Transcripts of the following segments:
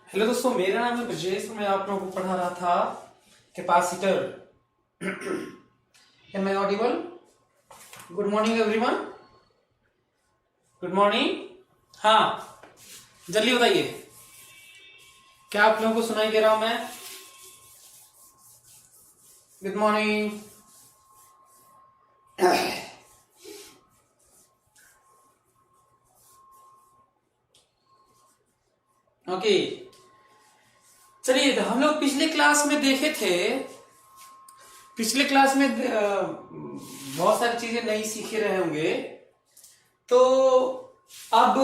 Hello दोस्तों, मेरा नाम है ब्रजेश। मैं आप लोगों को पढ़ा रहा था capacitor. Am I audible? Good morning everyone. Good morning. हाँ, जल्दी बताइए, क्या आप लोगों को सुनाई दे रहा हूं मैं? Good morning. ओके, चलिए। तो हम लोग पिछले क्लास में देखे थे, पिछले क्लास में बहुत सारी चीजें नहीं सीखे रहे होंगे। तो अब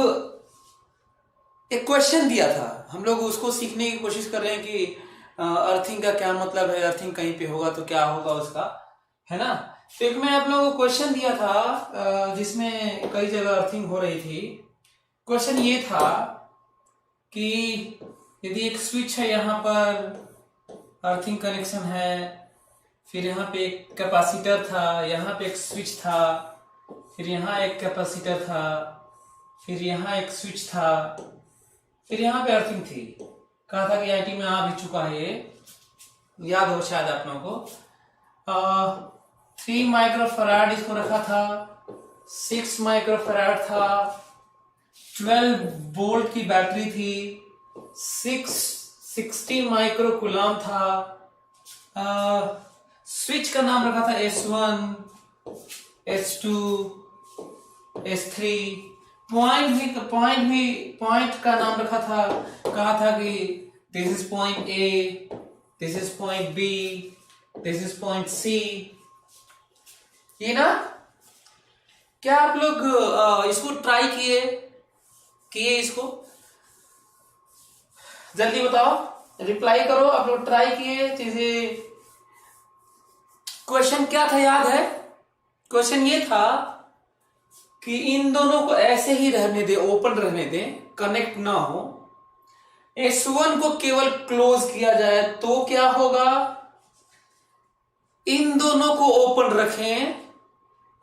एक क्वेश्चन दिया था, हम लोग उसको सीखने की कोशिश कर रहे हैं कि अर्थिंग का क्या मतलब है, अर्थिंग कहीं पे होगा तो क्या होगा उसका, है ना। तो एक मैं आप लोगों को क्वेश्चन दिया था जिसमें कई जगह अर्थिंग हो रही थी। क्वेश्चन ये था कि यदि एक स्विच है, यहाँ पर अर्थिंग कनेक्शन है, फिर यहाँ पे एक कैपेसिटर था, यहाँ पे एक स्विच था, फिर यहाँ एक कैपेसिटर था, फिर यहाँ एक स्विच था, फिर यहाँ पे अर्थिंग थी। कहा था कि आईटी में आ भी चुका है, ये याद हो शायद आप लोगों को। 3 माइक्रोफैराड इसको रखा था, 6 माइक्रोफैराड था, 12 वोल्ट की बैटरी थी, 60 माइक्रो कूलम था। स्विच का नाम रखा था S1, S2, S3। पॉइंट का नाम रखा था, कहा था कि this is point A, this is point B, this is point C. ये ना, क्या आप लोग इसको ट्राई किए इसको? जल्दी बताओ, रिप्लाई करो। आप लोग ट्राई किए चीजें? क्वेश्चन क्या था याद है? क्वेश्चन ये था कि इन दोनों को ऐसे ही रहने दे, ओपन रहने दे, कनेक्ट ना हो। S1 को केवल क्लोज किया जाए तो क्या होगा? इन दोनों को ओपन रखें,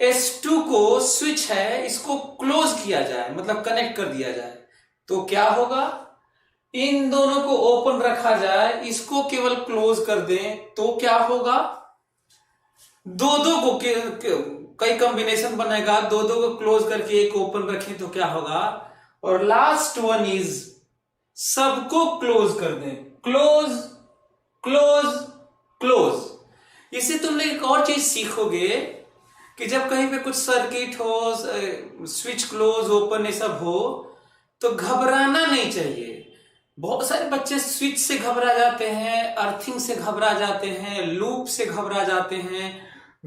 S2 को स्विच है, इसको क्लोज किया जाए, मतलब कनेक्ट कर दिया जाए तो क्या होगा? इन दोनों को ओपन रखा जाए, इसको केवल क्लोज कर दें तो क्या होगा? दो को कई कॉम्बिनेशन बनेगा, दो को क्लोज करके एक ओपन रखें तो क्या होगा? और लास्ट वन इज सबको क्लोज कर दें, क्लोज क्लोज क्लोज। इससे तुम लोग एक और चीज सीखोगे कि जब कहीं पे कुछ सर्किट हो, स्विच क्लोज ओपन ये सब हो, तो घबराना नहीं चाहिए। बहुत सारे बच्चे स्विच से घबरा जाते हैं, अर्थिंग से घबरा जाते हैं, लूप से घबरा जाते हैं,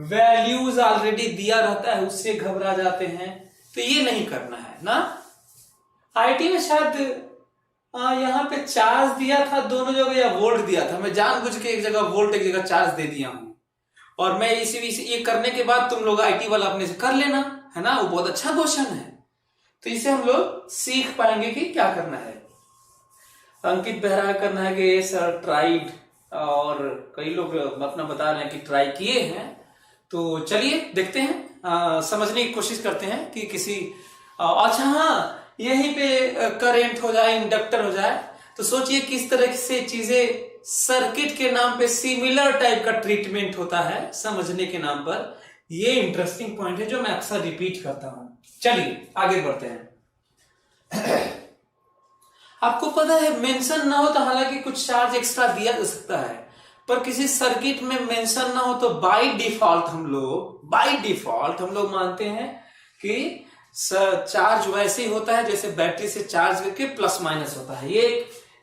वैल्यूज ऑलरेडी दिया रहता है उससे घबरा जाते हैं। तो ये नहीं करना है ना। आईटी में शायद यहाँ पे चार्ज दिया था दोनों जगह, या वोल्ट दिया था। मैं जानबूझ के एक जगह वोल्ट एक जगह चार्ज दे दिया हूं, और मैं इसी ये करने के बाद तुम लोग आईटी वाला अपने से कर लेना, है ना। वो बहुत अच्छा क्वेश्चन है, तो इसे हम लोग सीख पाएंगे कि क्या करना है। अंकित बहरा करना है कि सर ट्राइड, और कई लोग अपना बता रहे हैं कि ट्राई किए हैं। तो चलिए देखते हैं, समझने की कोशिश करते हैं कि किसी अच्छा हाँ, यहीं पे करंट हो जाए, इंडक्टर हो जाए, तो सोचिए किस तरह से चीजें सर्किट के नाम पे सिमिलर टाइप का ट्रीटमेंट होता है समझने के नाम पर। ये इंटरेस्टिंग पॉइंट है जो मैं अक्सर रिपीट करता हूं। चलिए आगे बढ़ते हैं। आपको पता है मेंशन ना हो तो हालांकि कुछ चार्ज एक्स्ट्रा दिया जा सकता है, पर किसी सर्किट में मेंशन ना हो तो बाय डिफॉल्ट हम लोग मानते हैं कि चार्ज वैसे ही होता है जैसे बैटरी से चार्ज करके प्लस माइनस होता है। ये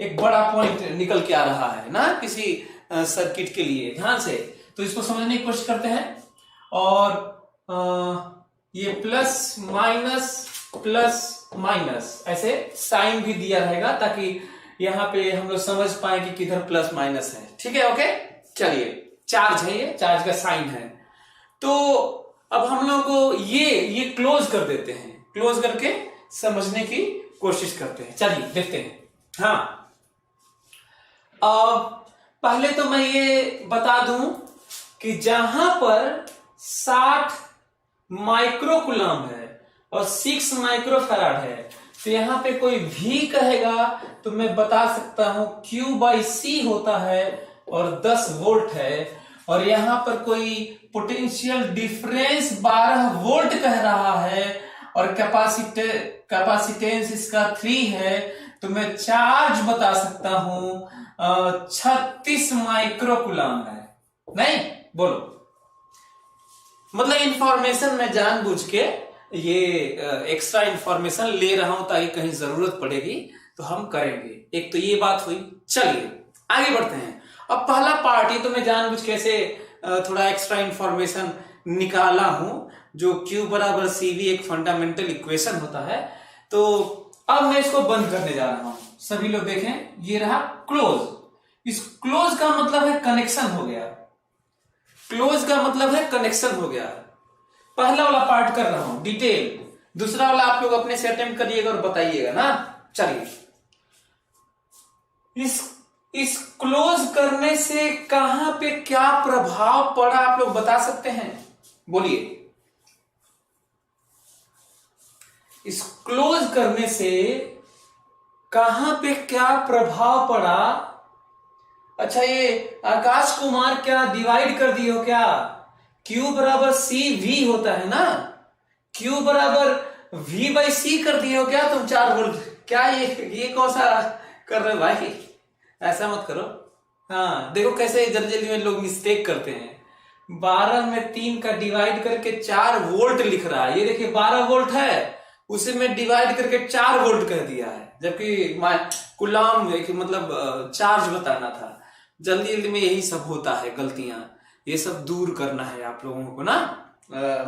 एक बड़ा पॉइंट निकल के आ रहा है ना किसी सर्किट के लिए, ध्यान से। तो इसको समझने की कोशिश करते हैं। और ये प्लस माइनस ऐसे साइन भी दिया रहेगा, ताकि यहां पे हम लोग समझ पाए कि किधर प्लस माइनस है। ठीक है, ओके। चलिए, चार्ज है, ये चार्ज का साइन है। तो अब हम लोग को ये क्लोज कर देते हैं, क्लोज करके समझने की कोशिश करते हैं। चलिए देखते हैं। हाँ, पहले तो मैं ये बता दूं कि जहां पर 60 माइक्रो कूलम है और 6 माइक्रोफैराड है, तो यहां पे कोई V कहेगा तो मैं बता सकता हूं Q/C होता है और 10 वोल्ट है। और यहां पर कोई पोटेंशियल डिफरेंस 12 वोल्ट कह रहा है और कैपेसिटेंस इसका 3 है, तो मैं चार्ज बता सकता हूं 36 माइक्रोकुलाम है। नहीं बोलो, मतलब इंफॉर्मेशन मैं जानबूझ के ये एक्स्ट्रा इंफॉर्मेशन ले रहा हूं ताकि कहीं जरूरत पड़ेगी तो हम करेंगे। एक तो ये बात हुई। चलिए आगे बढ़ते हैं। अब पहला पार्ट, ये तो मैं जानबूझ के ऐसे थोड़ा एक्स्ट्रा इंफॉर्मेशन निकाला हूं, जो Q बराबर CV एक फंडामेंटल इक्वेशन होता है। तो अब मैं इसको बंद करने जा रहा हूं। सभी लोग देखें, ये रहा क्लोज। इस क्लोज का मतलब है कनेक्शन हो गया। क्लोज का मतलब है कनेक्शन हो गया। पहला वाला पार्ट कर रहा हूं डिटेल, दूसरा वाला आप लोग अपने से अटेम्प्ट करिएगा और बताइएगा ना। चलिए, इस क्लोज करने से कहां पे क्या प्रभाव पड़ा आप लोग बता सकते हैं? बोलिए। इस क्लोज करने से कहां पे क्या प्रभाव पड़ा? अच्छा, ये आकाश कुमार क्या डिवाइड कर दिए हो क्या? Q बराबर CV होता है ना, Q बराबर V/C कर दिए हो क्या तुम 4 वोल्ट? क्या ये कौन सा कर रहे हो भाई? ऐसा मत करो। हाँ देखो कैसे जल्दी जल्दी में लोग मिस्टेक करते हैं। 12 में 3 का डिवाइड करके 4 वोल्ट लिख रहा है। ये देखिए 12 वोल्ट है, उसे में डिवाइड करके 4 वोल्ट कह दिया है, जबकि कुलाम मतलब चार्ज बताना था। जल्दी जल्दी में यही सब होता है, गलतियां ये सब दूर करना है आप लोगों को ना।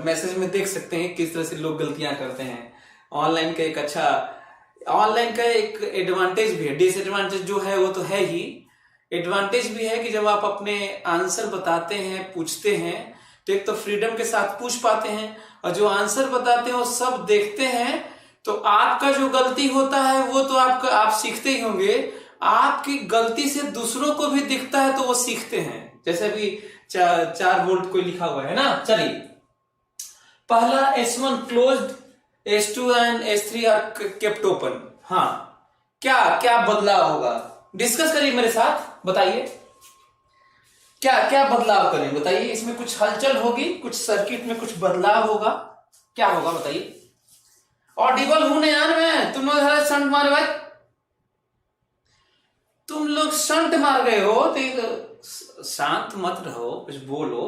मैसेज में देख सकते हैं किस तरह से लोग गलतियां करते हैं। ऑनलाइन का एक एडवांटेज भी है, डिसएडवांटेज जो है वो तो है ही। एडवांटेज भी है कि जब आप अपने आंसर बताते हैं, पूछते हैं, तो एक तो फ्रीडम के साथ पूछ पाते हैं, और जो आंसर बताते हैं वो सब देखते हैं, तो आपका जो गलती होता है वो तो आप सीखते ही होंगे। आपकी गलती से दूसरों को भी दिखता है तो वो सीखते हैं। जैसे अभी 4 वोल्ट कोई लिखा हुआ है ना। चलिए, पहला S1 closed, S2 and S3 are kept open. हाँ, क्या क्या बदलाव होगा? डिस्कस करिए मेरे साथ, बताइए क्या क्या बदलाव करें, बताइए। इसमें कुछ हलचल होगी, कुछ सर्किट में कुछ बदलाव होगा, क्या होगा बताइए। ऑडिबल हूं ना यार मैं? तुम लोग संट मारे भाई, तुम लोग संट मार गए हो तो शांत मत रहो, कुछ बोलो।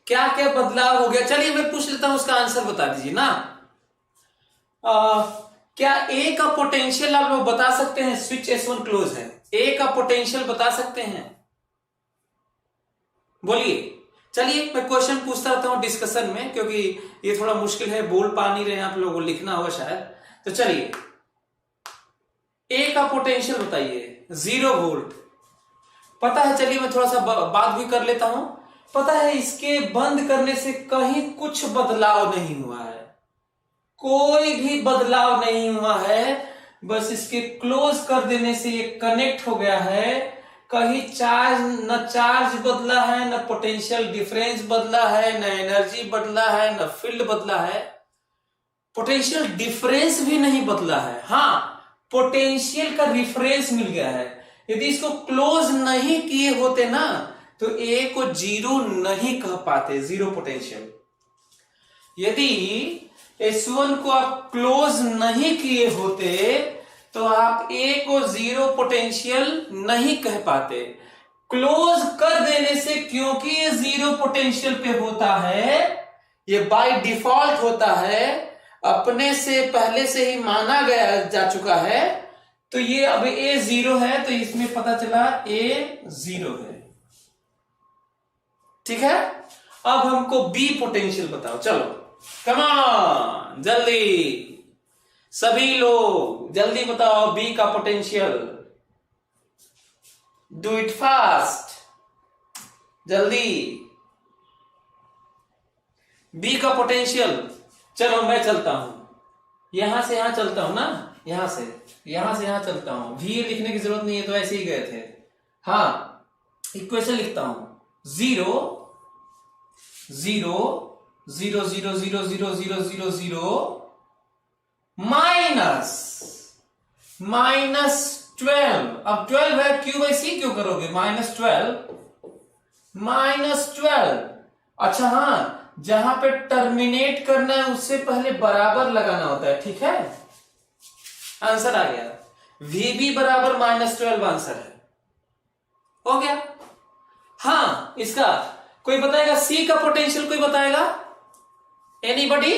क्या क्या बदलाव हो गया? चलिए मैं पूछ लेता हूं, उसका आंसर बता दीजिए ना। क्या ए का पोटेंशियल आप लोग बता सकते हैं? स्विच S1 क्लोज है, ए का पोटेंशियल बता सकते हैं? बोलिए। चलिए मैं क्वेश्चन पूछता रहता हूं डिस्कशन में, क्योंकि ये थोड़ा मुश्किल है, बोल पा नहीं रहे हैं आप लोगों को, लिखना होगा शायद। तो चलिए, ए का पोटेंशियल बताइए। 0 वोल्ट पता है। चलिए मैं थोड़ा सा बात भी कर लेता हूं। पता है इसके बंद करने से कहीं कुछ बदलाव नहीं हुआ है, कोई भी बदलाव नहीं हुआ है। बस इसके क्लोज कर देने से ये कनेक्ट हो गया है। कहीं न चार्ज बदला है, न पोटेंशियल डिफरेंस बदला है, न एनर्जी बदला है, न फील्ड बदला है। पोटेंशियल डिफरेंस भी नहीं बदला है। हाँ, पोटेंशियल का रिफरेंस मिल गया है। यदि इसको क्लोज नहीं किए होते ना तो ए को 0 नहीं कह पाते, 0 पोटेंशियल। यदि S1 को आप क्लोज नहीं किए होते तो आप ए को 0 पोटेंशियल नहीं कह पाते। क्लोज कर देने से, क्योंकि ये 0 पोटेंशियल पे होता है, ये बाय डिफॉल्ट होता है, अपने से पहले से ही माना गया जा चुका है, तो ये अब ए 0 है, तो इसमें पता चला ए 0 है। ठीक है, अब हमको बी पोटेंशियल बताओ। चलो कम ऑन, जल्दी सभी लोग जल्दी बताओ बी का पोटेंशियल। डू इट फास्ट, जल्दी। बी का पोटेंशियल। चलो मैं चलता हूं, यहां से यहां चलता हूं ना, यहां से यहां चलता हूं। भी लिखने की जरूरत नहीं है, तो ऐसे ही गए थे। हाँ, इक्वेशन लिखता हूं, 0 0 0 0 0 0 0 0 0 माइनस 12। अब 12 है, क्यू बाई सी क्यों करोगे, -12। अच्छा हाँ, जहां पे टर्मिनेट करना है उससे पहले बराबर लगाना होता है, ठीक है। आंसर आ गया, VB बराबर -12 आंसर है, हो गया। हाँ, इसका कोई बताएगा, सी का पोटेंशियल कोई बताएगा, anybody?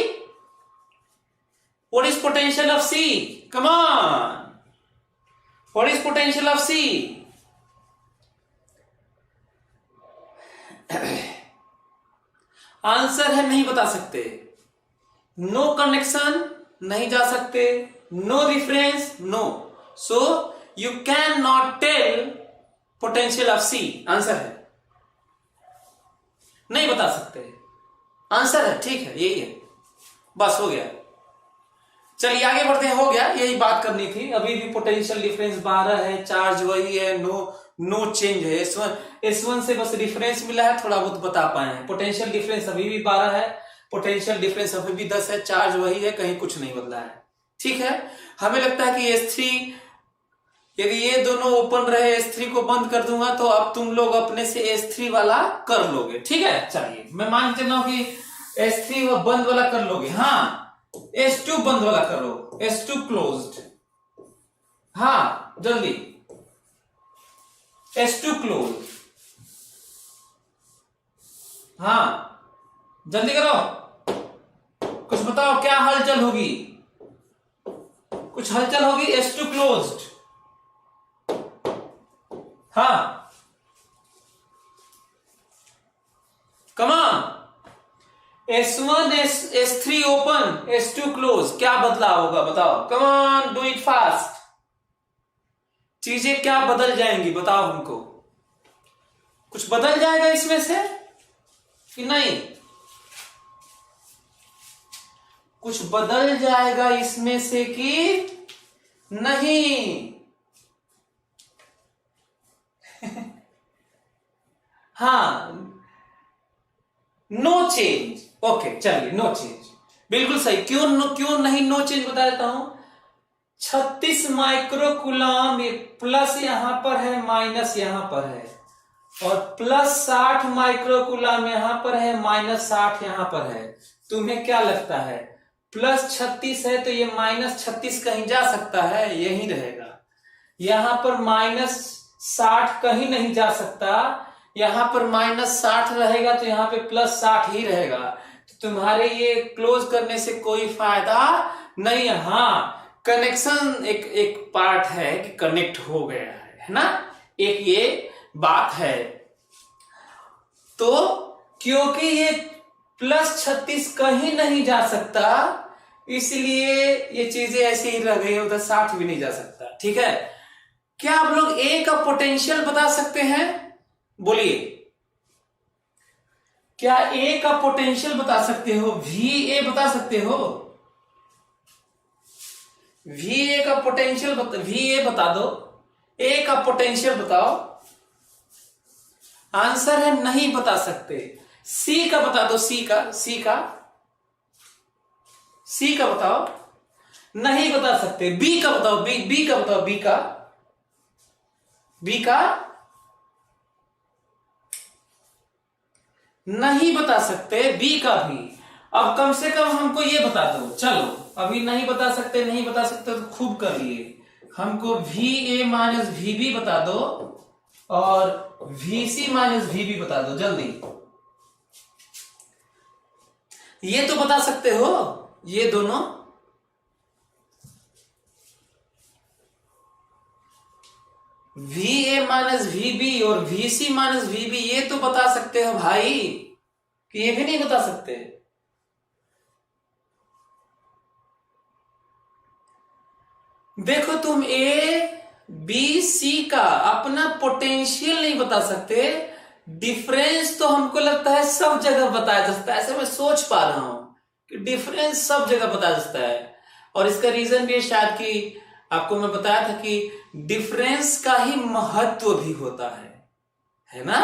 What is potential of C, come on, what is potential of C? Answer है नहीं बता सकते, नो कनेक्शन, नहीं जा सकते, no reference, no, so you can not tell potential of C, answer है नहीं बता सकते, आंसर है, ठीक है, यही है, बस हो गया। चलिए आगे बढ़ते हैं, हो गया, यही बात करनी थी। अभी भी पोटेंशियल डिफरेंस 12 है, चार्ज वही है, नो चेंज है। S1 से बस डिफरेंस मिला है, थोड़ा बहुत बता पाए हैं। पोटेंशियल डिफरेंस अभी भी 12 है, पोटेंशियल डिफरेंस अभी भी 10 है, चार्ज वही है, कहीं कुछ नहीं बदला है, ठीक है। हमें लगता है कि S3, यदि ये दोनों ओपन रहे, S3 को बंद कर दूंगा तो अब तुम लोग अपने से S3 वाला कर लोगे, ठीक है। चलिए मैं मान के चल रहा हूं कि S3 बंद वाला कर लोगे, हाँ। S2 बंद वाला करो, S2 क्लोज्ड, हाँ जल्दी, S2 क्लोज, हाँ जल्दी करो, कुछ बताओ क्या हलचल होगी, कुछ हलचल होगी। S2 क्लोज्ड, हाँ come on. S1 S3 open, S2 close, क्या बदलाव होगा बताओ, come on, do it fast. चीजें क्या बदल जाएंगी बताओ हमको, कुछ बदल जाएगा इसमें से कि नहीं, कुछ बदल जाएगा इसमें से कि नहीं? हाँ, नो चेंज, ओके चलिए, नो चेंज, बिल्कुल सही। क्यों नहीं नो चेंज बता देता हूं। 36 माइक्रोकुलम, प्लस यहां पर है, माइनस यहां पर है, और प्लस 60 माइक्रोकुलम यहां पर है, माइनस 60 यहां पर है। तुम्हें क्या लगता है, प्लस 36 है तो ये माइनस 36 कहीं जा सकता है, यही रहेगा। यहां पर माइनस 60 कहीं नहीं जा सकता, यहां पर माइनस 60 रहेगा तो यहां पे प्लस 60 ही रहेगा। तो तुम्हारे ये क्लोज करने से कोई फायदा नहीं है। हाँ, कनेक्शन एक पार्ट है कि कनेक्ट हो गया है ना, एक ये बात है। तो क्योंकि ये प्लस 36 कहीं नहीं जा सकता, इसलिए ये चीजें ऐसी ही रह गई, उधर 60 भी नहीं जा सकता, ठीक है। क्या आप लोग ए का पोटेंशियल बता सकते हैं, बोलिए, क्या ए का पोटेंशियल बता सकते हो, VA बता सकते हो? VA का पोटेंशियल VA बता दो, ए का पोटेंशियल बताओ। आंसर है नहीं बता सकते। सी का बता दो, सी का बताओ, नहीं बता सकते। बी का बताओ, बी का बताओ, बी का नहीं बता सकते, बी का भी। अब कम से कम हमको ये बता दो, चलो अभी नहीं बता सकते तो खूब कर लिए, हमको VA माइनस VB बता दो और VC माइनस VB बता दो जल्दी। ये तो बता सकते हो, ये दोनों VA माइनस VB और VC माइनस VB, ये तो बता सकते हो भाई, कि ये भी नहीं बता सकते। देखो तुम ABC का अपना पोटेंशियल नहीं बता सकते, डिफरेंस तो हमको लगता है सब जगह बताया जा सकता है। ऐसे मैं सोच पा रहा हूं कि डिफरेंस सब जगह बताया जा सकता है, और इसका रीजन भी है शायद कि आपको मैं बताया था कि डिफरेंस का ही महत्व भी होता है ना?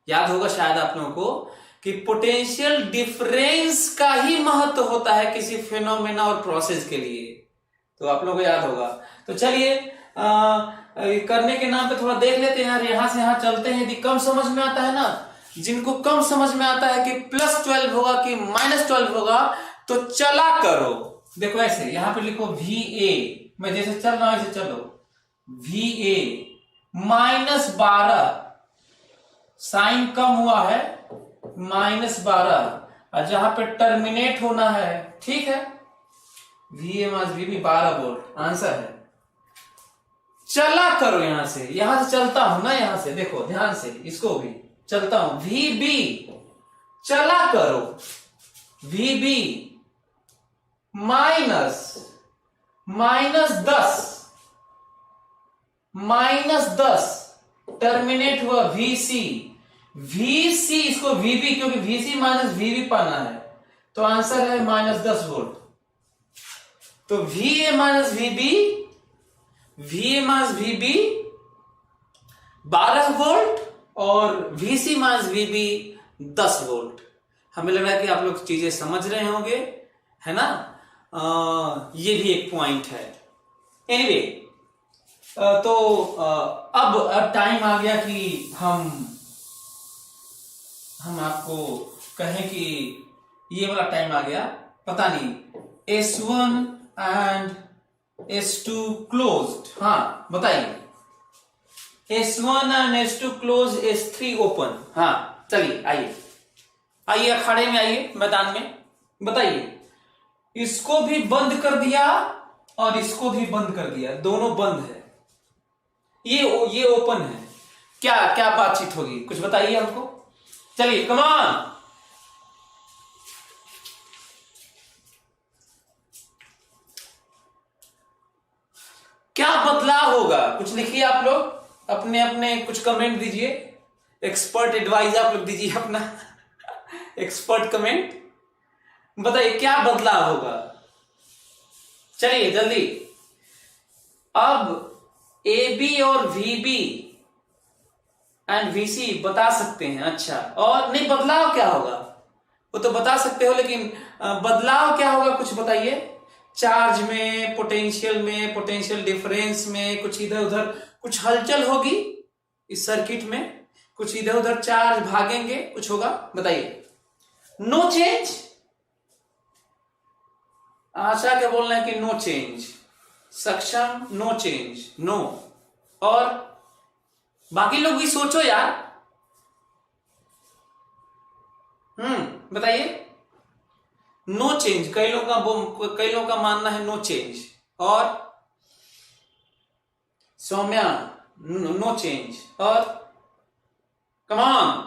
याद होगा शायद आप लोगों को कि पोटेंशियल डिफरेंस का ही महत्व होता है किसी फिनोमेना और प्रोसेस के लिए। तो आप लोगों को याद होगा। तो चलिए करने के नाम पे थोड़ा देख लेते हैं यार, यहां से यहां चलते हैं। यदि कम समझ में आता है ना, जिनको कम समझ में आता है कि +12 होगा कि -12 होगा, तो चला करो। देखो ऐसे यहां पे लिखो VA, मैं जैसे चल रहा हूं ऐसे चलो, VA -12, साइन कम हुआ है, -12, और जहां पे टर्मिनेट होना है, ठीक है, VA minus VB 12 volt answer है। चला करो यहां से चलता हूं ना, यहां से देखो ध्यान से, इसको भी चलता हूं, VB चला करो, VB -10 टर्मिनेट हुआ VC इसको VB, क्योंकि VC माइनस VB पाना है, तो आंसर है -10 वोल्ट। तो VA माइनस VB 12 वोल्ट और VC माइनस VB 10 वोल्ट। हमें लग रहा है कि आप लोग चीजें समझ रहे होंगे, है ना? ये भी एक पॉइंट है। एनीवे, तो अब टाइम आ गया कि हम आपको कहें कि ये वाला टाइम आ गया, पता नहीं S1 एंड S2 क्लोज्ड। हाँ बताइए, S1 and S2 close, S3 open. हाँ चलिए आइए अखाड़े में आइए, मैदान में बताइए। इसको भी बंद कर दिया और इसको भी बंद कर दिया, दोनों बंद है, ये ओपन है। क्या बातचीत होगी, कुछ बताइए हमको। चलिए कमान, क्या बदलाव होगा, कुछ लिखिए आप लोग, अपने कुछ कमेंट दीजिए, एक्सपर्ट एडवाइस आप लोग दीजिए अपना एक्सपर्ट कमेंट, बताइए क्या बदलाव होगा। चलिए जल्दी। अब AB और VB एंड VC बता सकते हैं, अच्छा, और नहीं बदलाव क्या होगा वो तो बता सकते हो, लेकिन बदलाव क्या होगा कुछ बताइए। चार्ज में, पोटेंशियल डिफरेंस में कुछ इधर उधर कुछ हलचल होगी इस सर्किट में, कुछ इधर उधर चार्ज भागेंगे, कुछ होगा, बताइए। नो चेंज, आशा क्या बोलना है कि नो चेंज, सक्षम नो चेंज, नो। और बाकी लोग भी सोचो यार, बताइए। नो चेंज, कई लोगों का मानना है नो चेंज, और सौम्या नो चेंज, और common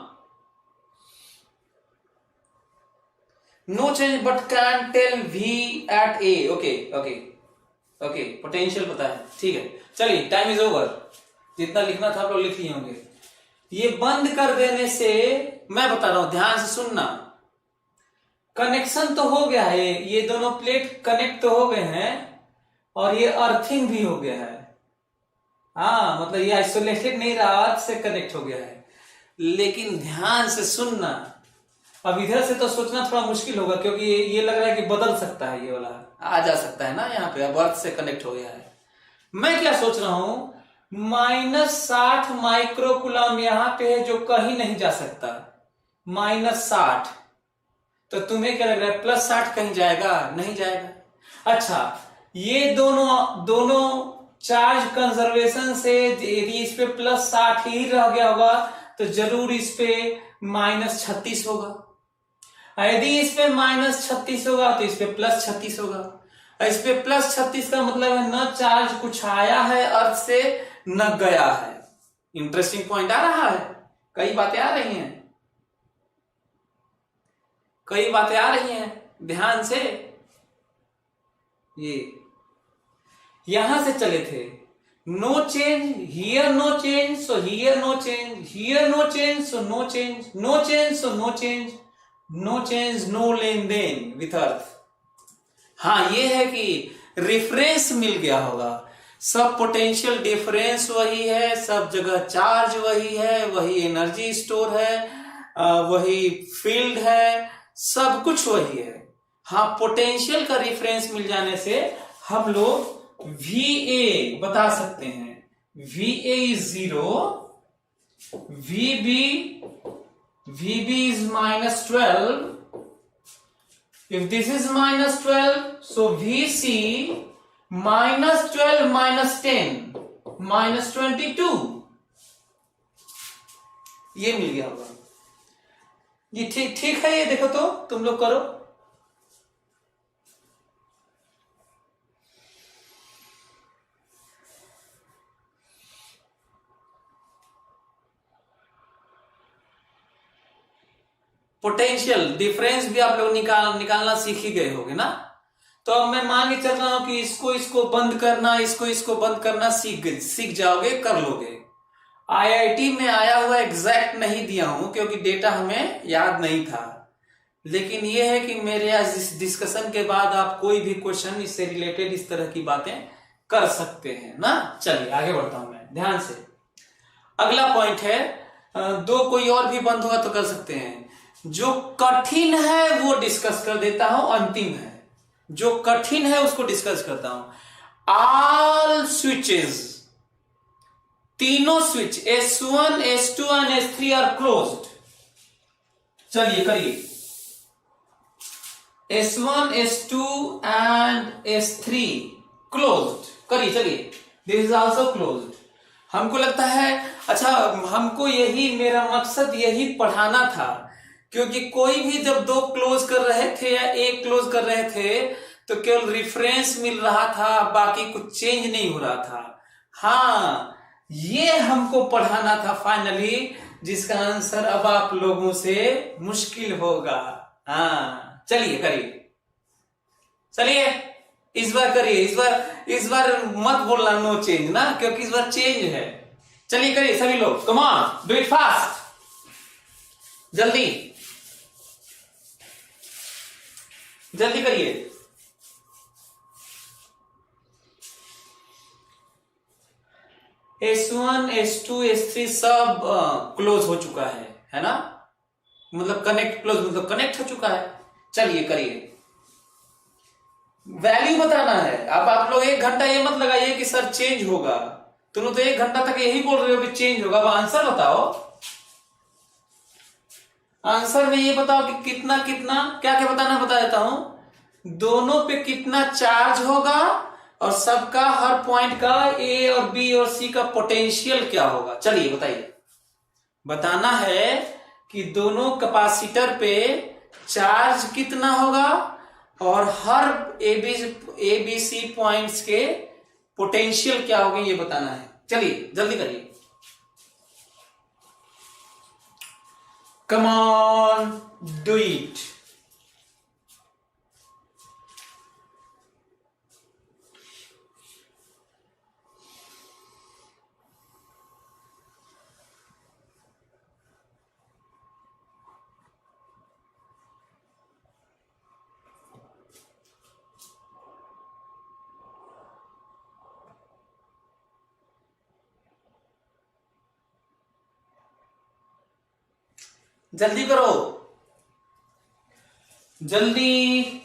no change but can tell V at A। Okay potential पता है, ठीक है। चलिए टाइम इज ओवर, जितना लिखना था आप लोग लिख लिए होंगे। ये बंद कर देने से, मैं बता रहा हूं ध्यान से सुनना, कनेक्शन तो हो गया है, ये दोनों प्लेट कनेक्ट तो हो गए हैं, और ये अर्थिंग भी हो गया है। हाँ मतलब ये आइसोलेटेड नहीं रहा, अर्थ से कनेक्ट हो गया है। लेकिन ध्यान से सुनना, अब इधर से तो सोचना थोड़ा मुश्किल होगा, क्योंकि ये लग रहा है कि बदल सकता है, ये वाला आ जा सकता है ना यहाँ पे, अब अर्थ से कनेक्ट हो गया है। मैं क्या सोच रहा हूं, -60 माइक्रोकुलम यहां पे है, जो कहीं नहीं जा सकता, -60। तो तुम्हें क्या लग रहा है, +60 कहीं जाएगा, नहीं जाएगा। अच्छा, ये दोनों चार्ज कंजर्वेशन से यदि इस पे +60 ही रह गया होगा, तो जरूर इस पे -36 होगा। यदि इस पे -36 होगा तो इस पे +36 होगा। इस पे +36 का मतलब है न चार्ज कुछ आया है अर्थ से, न गया है। इंटरेस्टिंग पॉइंट आ रहा है, कई बातें आ रही हैं, ध्यान से। ये यहां से चले थे, no change, here no change, so here no change, here no change, so no change, no change, so no change, no change, no लेन देन विथ अर्थ। हाँ ये है कि रिफरेंस मिल गया होगा, सब पोटेंशियल डिफरेंस वही है, सब जगह चार्ज वही है, वही एनर्जी स्टोर है, वही फील्ड है, सब कुछ वही है। हाँ, पोटेंशियल का रिफरेंस मिल जाने से हम लोग VA बता सकते हैं। VA is 0, VB is -12. If this is -12, so VC -12 -10 -22, ये मिल गया होगा। ये ठीक है, ये देखो तो तुम लोग करो। पोटेंशियल डिफरेंस भी आप लोग निकालना सीख ही गए होगे ना। तो अब मैं मान के चल रहा हूं कि इसको बंद करना, इसको बंद करना सीख जाओगे, कर लोगे। IIT में आया हुआ एग्जैक्ट नहीं दिया हूं क्योंकि डेटा हमें याद नहीं था, लेकिन यह है कि मेरे आज इस डिस्कशन के बाद आप कोई भी क्वेश्चन इससे रिलेटेड इस तरह की बातें कर सकते हैं ना। चलिए आगे बढ़ता हूं मैं, ध्यान से। अगला पॉइंट है, दो कोई और भी बंद होगा तो कर सकते हैं। जो कठिन है वो डिस्कस कर देता हूं, अंतिम है। जो कठिन है उसको डिस्कस करता हूं। ऑल स्विचेस, तीनों switch S1, S2 and S3 are closed. चलिए करिए। S1, S2 and S3 closed, करिए चलिए। This is also closed. हमको लगता है, अच्छा हमको यही, मेरा मकसद यही पढ़ाना था, क्योंकि कोई भी जब दो क्लोज कर रहे थे या एक क्लोज कर रहे थे तो केवल रिफरेंस मिल रहा था, बाकी कुछ चेंज नहीं हो रहा था। हाँ, ये हमको पढ़ाना था फाइनली, जिसका आंसर अब आप लोगों से मुश्किल होगा। हाँ चलिए करिए, चलिए इस बार करिए। इस बार मत बोलना नो चेंज ना, क्योंकि इस बार चेंज है। चलिए करिए सभी लोग, come on, do it fast, जल्दी जल्दी करिए। S1, S2, S3 सब क्लोज हो चुका है ना, मतलब क्लोज मतलब कनेक्ट हो चुका है। चलिए करिए, वैल्यू बताना है। अब आप लोग 1 घंटा ये मत लगाइए कि सर चेंज होगा, तुम तो 1 घंटा तक यही बोल रहे हो कि चेंज होगा। अब आंसर बताओ, आंसर में ये बताओ कि कितना कितना क्या क्या बताना, बता देता हूं। दोनों पे कितना चार्ज होगा और सबका हर पॉइंट का A और B और C का पोटेंशियल क्या होगा। चलिए बताइए, बताना है कि दोनों कैपेसिटर पे चार्ज कितना होगा और हर ABC पॉइंट्स के पोटेंशियल क्या होगा, ये बताना है। चलिए जल्दी करिए, come on, do it। जल्दी करो, जल्दी,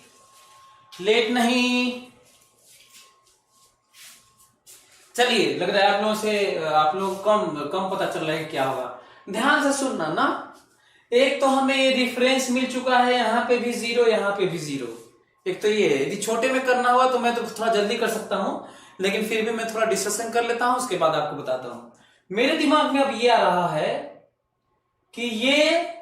लेट नहीं। चलिए, लग रहा है आप लोगों से आप लोग कम पता चल रहा है क्या होगा। ध्यान से सुनना ना, एक तो हमें रिफरेंस मिल चुका है, यहां पे भी 0, यहां पे भी 0। एक तो ये, यदि छोटे में करना हुआ तो मैं तो थोड़ा जल्दी कर सकता हूं, लेकिन फिर भी मैं थोड़ा डिस्कशन कर लेता हूं, उसके बाद आपको बताता हूं। मेरे दिमाग में अब ये आ रहा है कि ये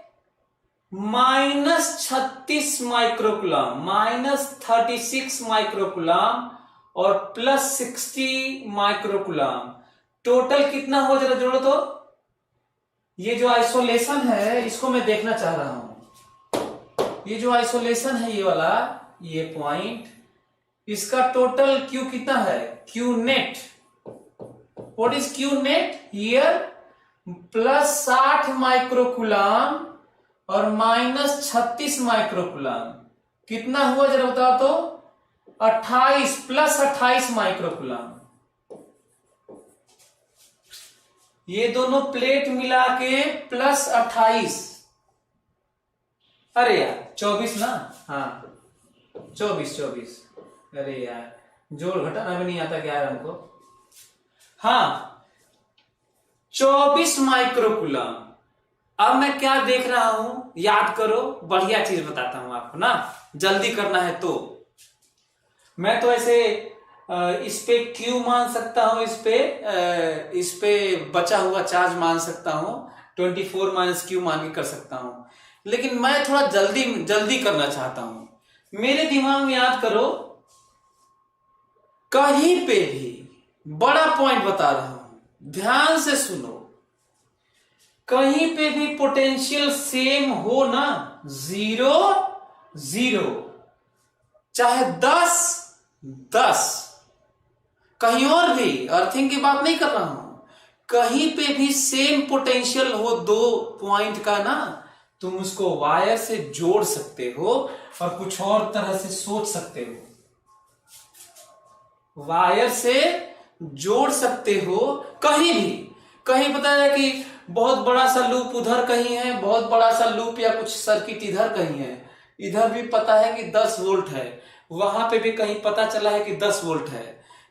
-36 माइक्रोकुलम, -36 माइक्रोकुलम और +60 माइक्रोकुलम, टोटल कितना हो, जरा जोड़ो तो। ये जो आइसोलेशन है इसको मैं देखना चाह रहा हूं। ये जो आइसोलेशन है, ये वाला, ये पॉइंट, इसका टोटल Q कितना है, Q net. What is Q net here? +60 microcoulomb और -36 माइक्रोकुलम, कितना हुआ जरा बताओ तो। 28 + 28 माइक्रोकुलम, ये दोनों प्लेट मिला के +28, अरे यार 24 ना, हाँ 24। अरे यार जोड़ घटाना भी नहीं आता क्या है हमको। हाँ 24 माइक्रोकूलम। अब मैं क्या देख रहा हूं, याद करो, बढ़िया चीज बताता हूं आपको ना, जल्दी करना है तो। मैं तो ऐसे इस पे क्यू मान सकता हूं, इस पे बचा हुआ चार्ज मान सकता हूं, 24 माइनस क्यू मान के कर सकता हूं, लेकिन मैं थोड़ा जल्दी करना चाहता हूं। मेरे दिमाग में याद करो, कहीं पे भी, बड़ा पॉइंट बता रहा हूं, ध्यान से सुनो, कहीं पे भी पोटेंशियल सेम हो ना, 0 0, चाहे 10 10, कहीं और भी, अर्थिंग की बात नहीं कर रहा हूं, कहीं पे भी सेम पोटेंशियल हो दो पॉइंट का ना, तुम उसको वायर से जोड़ सकते हो और कुछ और तरह से सोच सकते हो, वायर से जोड़ सकते हो कहीं भी। कहीं पता है कि बहुत बड़ा सा लूप उधर कहीं है, बहुत बड़ा सा लूप या कुछ सर्किट इधर कहीं है, इधर भी पता है कि 10 वोल्ट है, वहां पे भी कहीं पता चला है कि 10 वोल्ट है,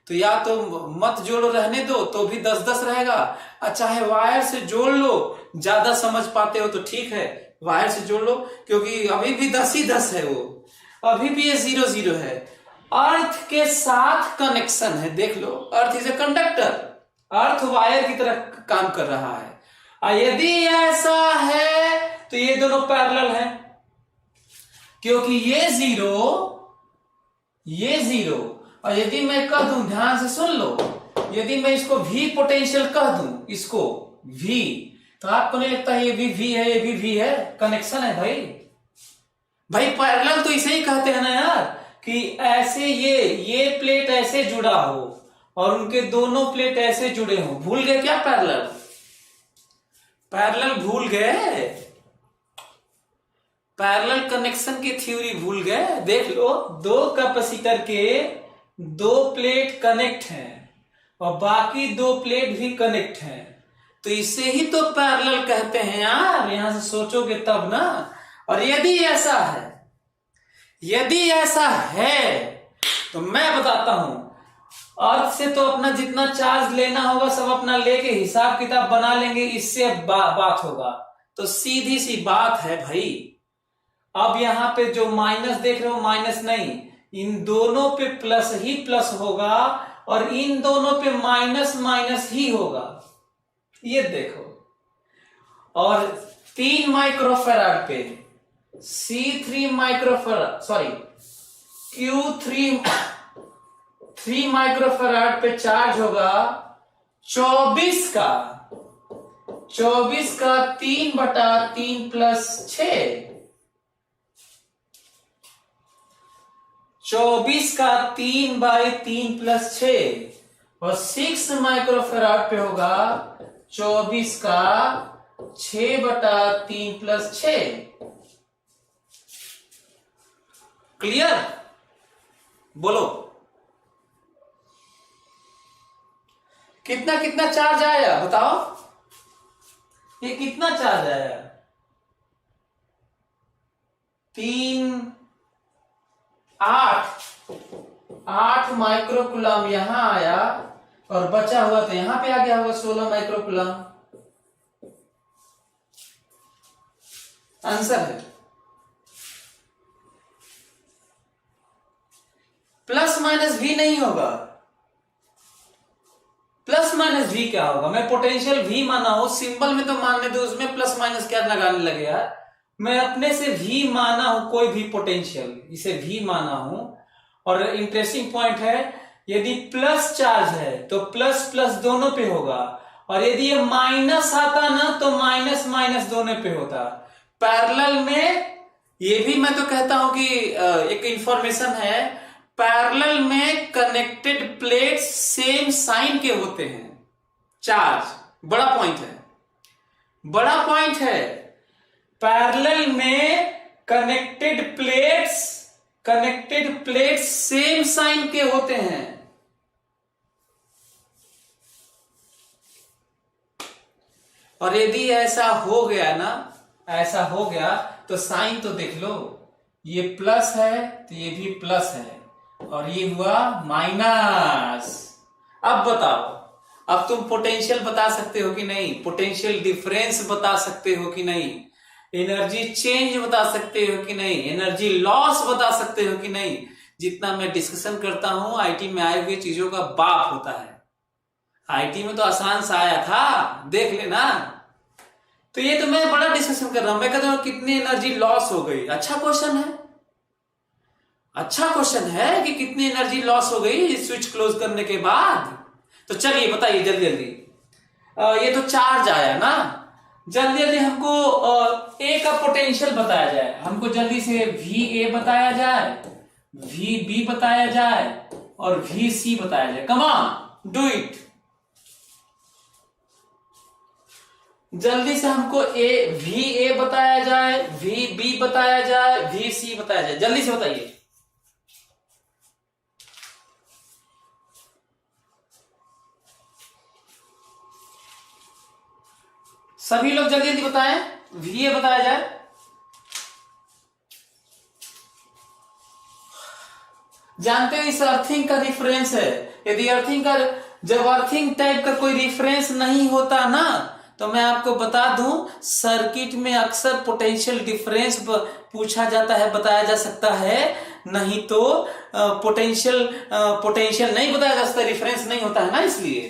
तो या तो मत जोड़ो, रहने दो, तो भी 10-10 रहेगा। चाहे वायर से जोड़ लो, ज्यादा समझ पाते हो तो ठीक है, वायर से जोड़ लो, क्योंकि अभी भी 10 ही 10 है, वो अभी भी ये 0 0 है। अर्थ के साथ कनेक्शन है, देख लो, earth is a conductor, earth wire की तरह काम कर रहा है। यदि ऐसा है तो ये दोनों पैरेलल हैं, क्योंकि ये 0, और यदि मैं कह दूं, ध्यान से सुन लो, यदि मैं इसको V पोटेंशियल कह दूं, इसको V, तो आपको नहीं लगता ये भी V है, ये भी V है, कनेक्शन है भाई पैरेलल तो इसे ही कहते हैं ना यार, कि ऐसे ये प्लेट ऐसे जुड़ा हो और उनके दोनों प्लेट ऐसे जुड़े हो। भूल गए क्या पैरेलल? पैरेलल भूल गए? पैरेलल कनेक्शन की थ्योरी भूल गए? देख लो, दो कैपेसिटर के दो प्लेट कनेक्ट हैं और बाकी दो प्लेट भी कनेक्ट हैं, तो इसे ही तो पैरेलल कहते हैं यार, यहां से सोचोगे तब ना। और यदि ऐसा है तो मैं बताता हूं, अर्थ से तो अपना जितना चार्ज लेना होगा सब अपना लेके हिसाब किताब बना लेंगे, इससे बात होगा। तो सीधी सी बात है भाई, अब यहां पे जो माइनस देख रहे हो, माइनस नहीं, इन दोनों पे प्लस ही प्लस होगा और इन दोनों पे माइनस माइनस ही होगा, ये देखो। और 3 माइक्रोफैराड पे C3 microfarad, sorry Q3 microfarad पे चार्ज होगा 24 का 3/3 + 6, 24 का 3/3 + 6, और 6 माइक्रोफैराड पे होगा 24 का 6/3 + 6। क्लियर? बोलो कितना कितना चार्ज आया, बताओ ये कितना चार्ज आया? 8 माइक्रोकूलम यहां आया और बचा हुआ तो यहां पे आ गया होगा 16 माइक्रोकूलम। आंसर है प्लस माइनस V नहीं होगा। प्लस माइनस V क्या होगा? मैं पोटेंशियल V माना हूं, सिंबल में तो मानने दो, उसमें प्लस माइनस क्या लगाने लगे यार। मैं अपने से V माना हूं, कोई भी पोटेंशियल, इसे V माना हूं। और इंटरेस्टिंग पॉइंट है, यदि प्लस चार्ज है तो प्लस प्लस दोनों पे होगा, और यदि ये माइनस आता ना तो माइनस माइनस दोनों पे होता। पैरेलल में ये भी मैं तो कहता हूं कि एक इंफॉर्मेशन है, पैरेलल में कनेक्टेड प्लेट सेम साइन के होते हैं। चार्ज बड़ा पॉइंट है, पैरेलल में कनेक्टेड प्लेट्स सेम साइन के होते हैं। और यदि ऐसा हो गया ना, ऐसा हो गया तो साइन तो देख लो, ये प्लस है तो ये भी प्लस है और ये हुआ माइनस। अब बताओ, अब तुम पोटेंशियल बता सकते हो कि नहीं, पोटेंशियल डिफरेंस बता सकते हो कि नहीं, एनर्जी चेंज बता सकते हो कि नहीं, एनर्जी लॉस बता सकते हो कि नहीं। जितना मैं डिस्कशन करता हूं आईटी में आए हुए चीजों का बाप होता है। आईटी में तो आसान सा आया था, देख लेना। तो ये तो मैं बड़ा डिस्कशन कर रहा हूं, मैं कहता हूं कितनी एनर्जी लॉस हो गई। अच्छा क्वेश्चन है, अच्छा क्वेश्चन है कि कितनी एनर्जी लॉस हो गई स्विच क्लोज करने के बाद। तो चलिए बताइए जल्दी जल्दी। ये तो चार्ज आया ना, जल्दी जल्दी हमको ए का पोटेंशियल बताया जाए, हमको जल्दी से वी ए बताया जाए, वी बी बताया जाए और वी सी बताया जाए। कम ऑन डू इट, जल्दी से हमको वी ए बताया जाए, वी बी बताया जाए, वी सी बताया जाए, जल्दी से बताइए। सभी लोग जल्दी जल्दी बताएं, वी ए बताया जाए। जानते हो इस अर्थिंग का रिफरेंस है, यदि अर्थिंग का, जब अर्थिंग टाइप का कोई रिफरेंस नहीं होता ना, तो मैं आपको बता दूं सर्किट में अक्सर पोटेंशियल डिफरेंस पूछा जाता है, बताया जा सकता है, नहीं तो पोटेंशियल नहीं बताया जा सकता, रिफरेंस नहीं होता है ना, इसलिए।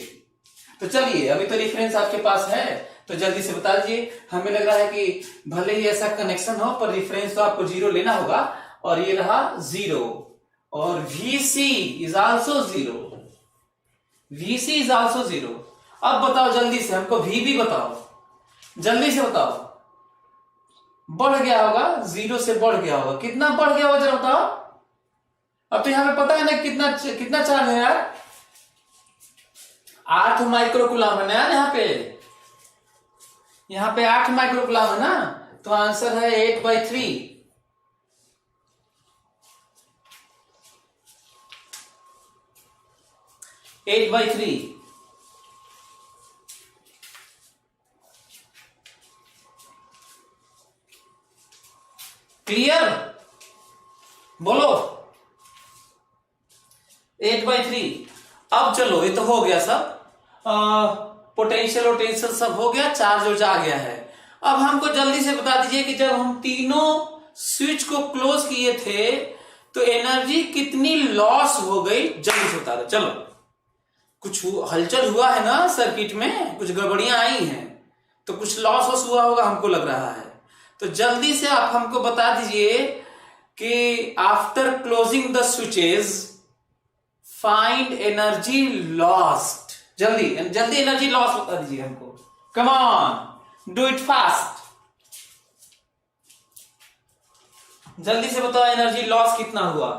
तो चलिए अभी तो रिफरेंस आपके पास है तो जल्दी से बता दीजिए। हमें लग रहा है कि भले ही ऐसा कनेक्शन हो पर रिफरेंस तो आपको 0 लेना होगा, और ये रहा 0 और VC is also 0, VC is also 0। अब बताओ जल्दी से, हमको VB बताओ, जल्दी से बताओ। बढ़ गया होगा, 0 से बढ़ गया होगा, कितना बढ़ गया होगा जरा बताओ। अब तो यहां पे पता है ना कितना कितना चार्ज है यार, 8 माइक्रोकुलम है ना यार, यहाँ पे 8 माइक्रोकुलम है ना, तो आंसर है 8/3। 8/3। क्लियर, बोलो 8/3। अब चलो ये तो हो गया सब, पोटेंशियल वोटेंशियल सब हो गया, चार्ज हो जा गया है। अब हमको जल्दी से बता दीजिए कि जब हम तीनों स्विच को क्लोज किए थे तो एनर्जी कितनी लॉस हो गई, जल्दी से बता दो। चलो कुछ हलचल हुआ है ना सर्किट में, कुछ गड़बड़ियां आई हैं तो कुछ लॉस हुआ होगा हमको लग रहा है। तो जल्दी से आप हमको बता दीजिए कि after closing the switches find energy lost. जल्दी जल्दी एनर्जी लॉस बता दीजिए हमको, come on do it fast, जल्दी से बताओ एनर्जी लॉस कितना हुआ।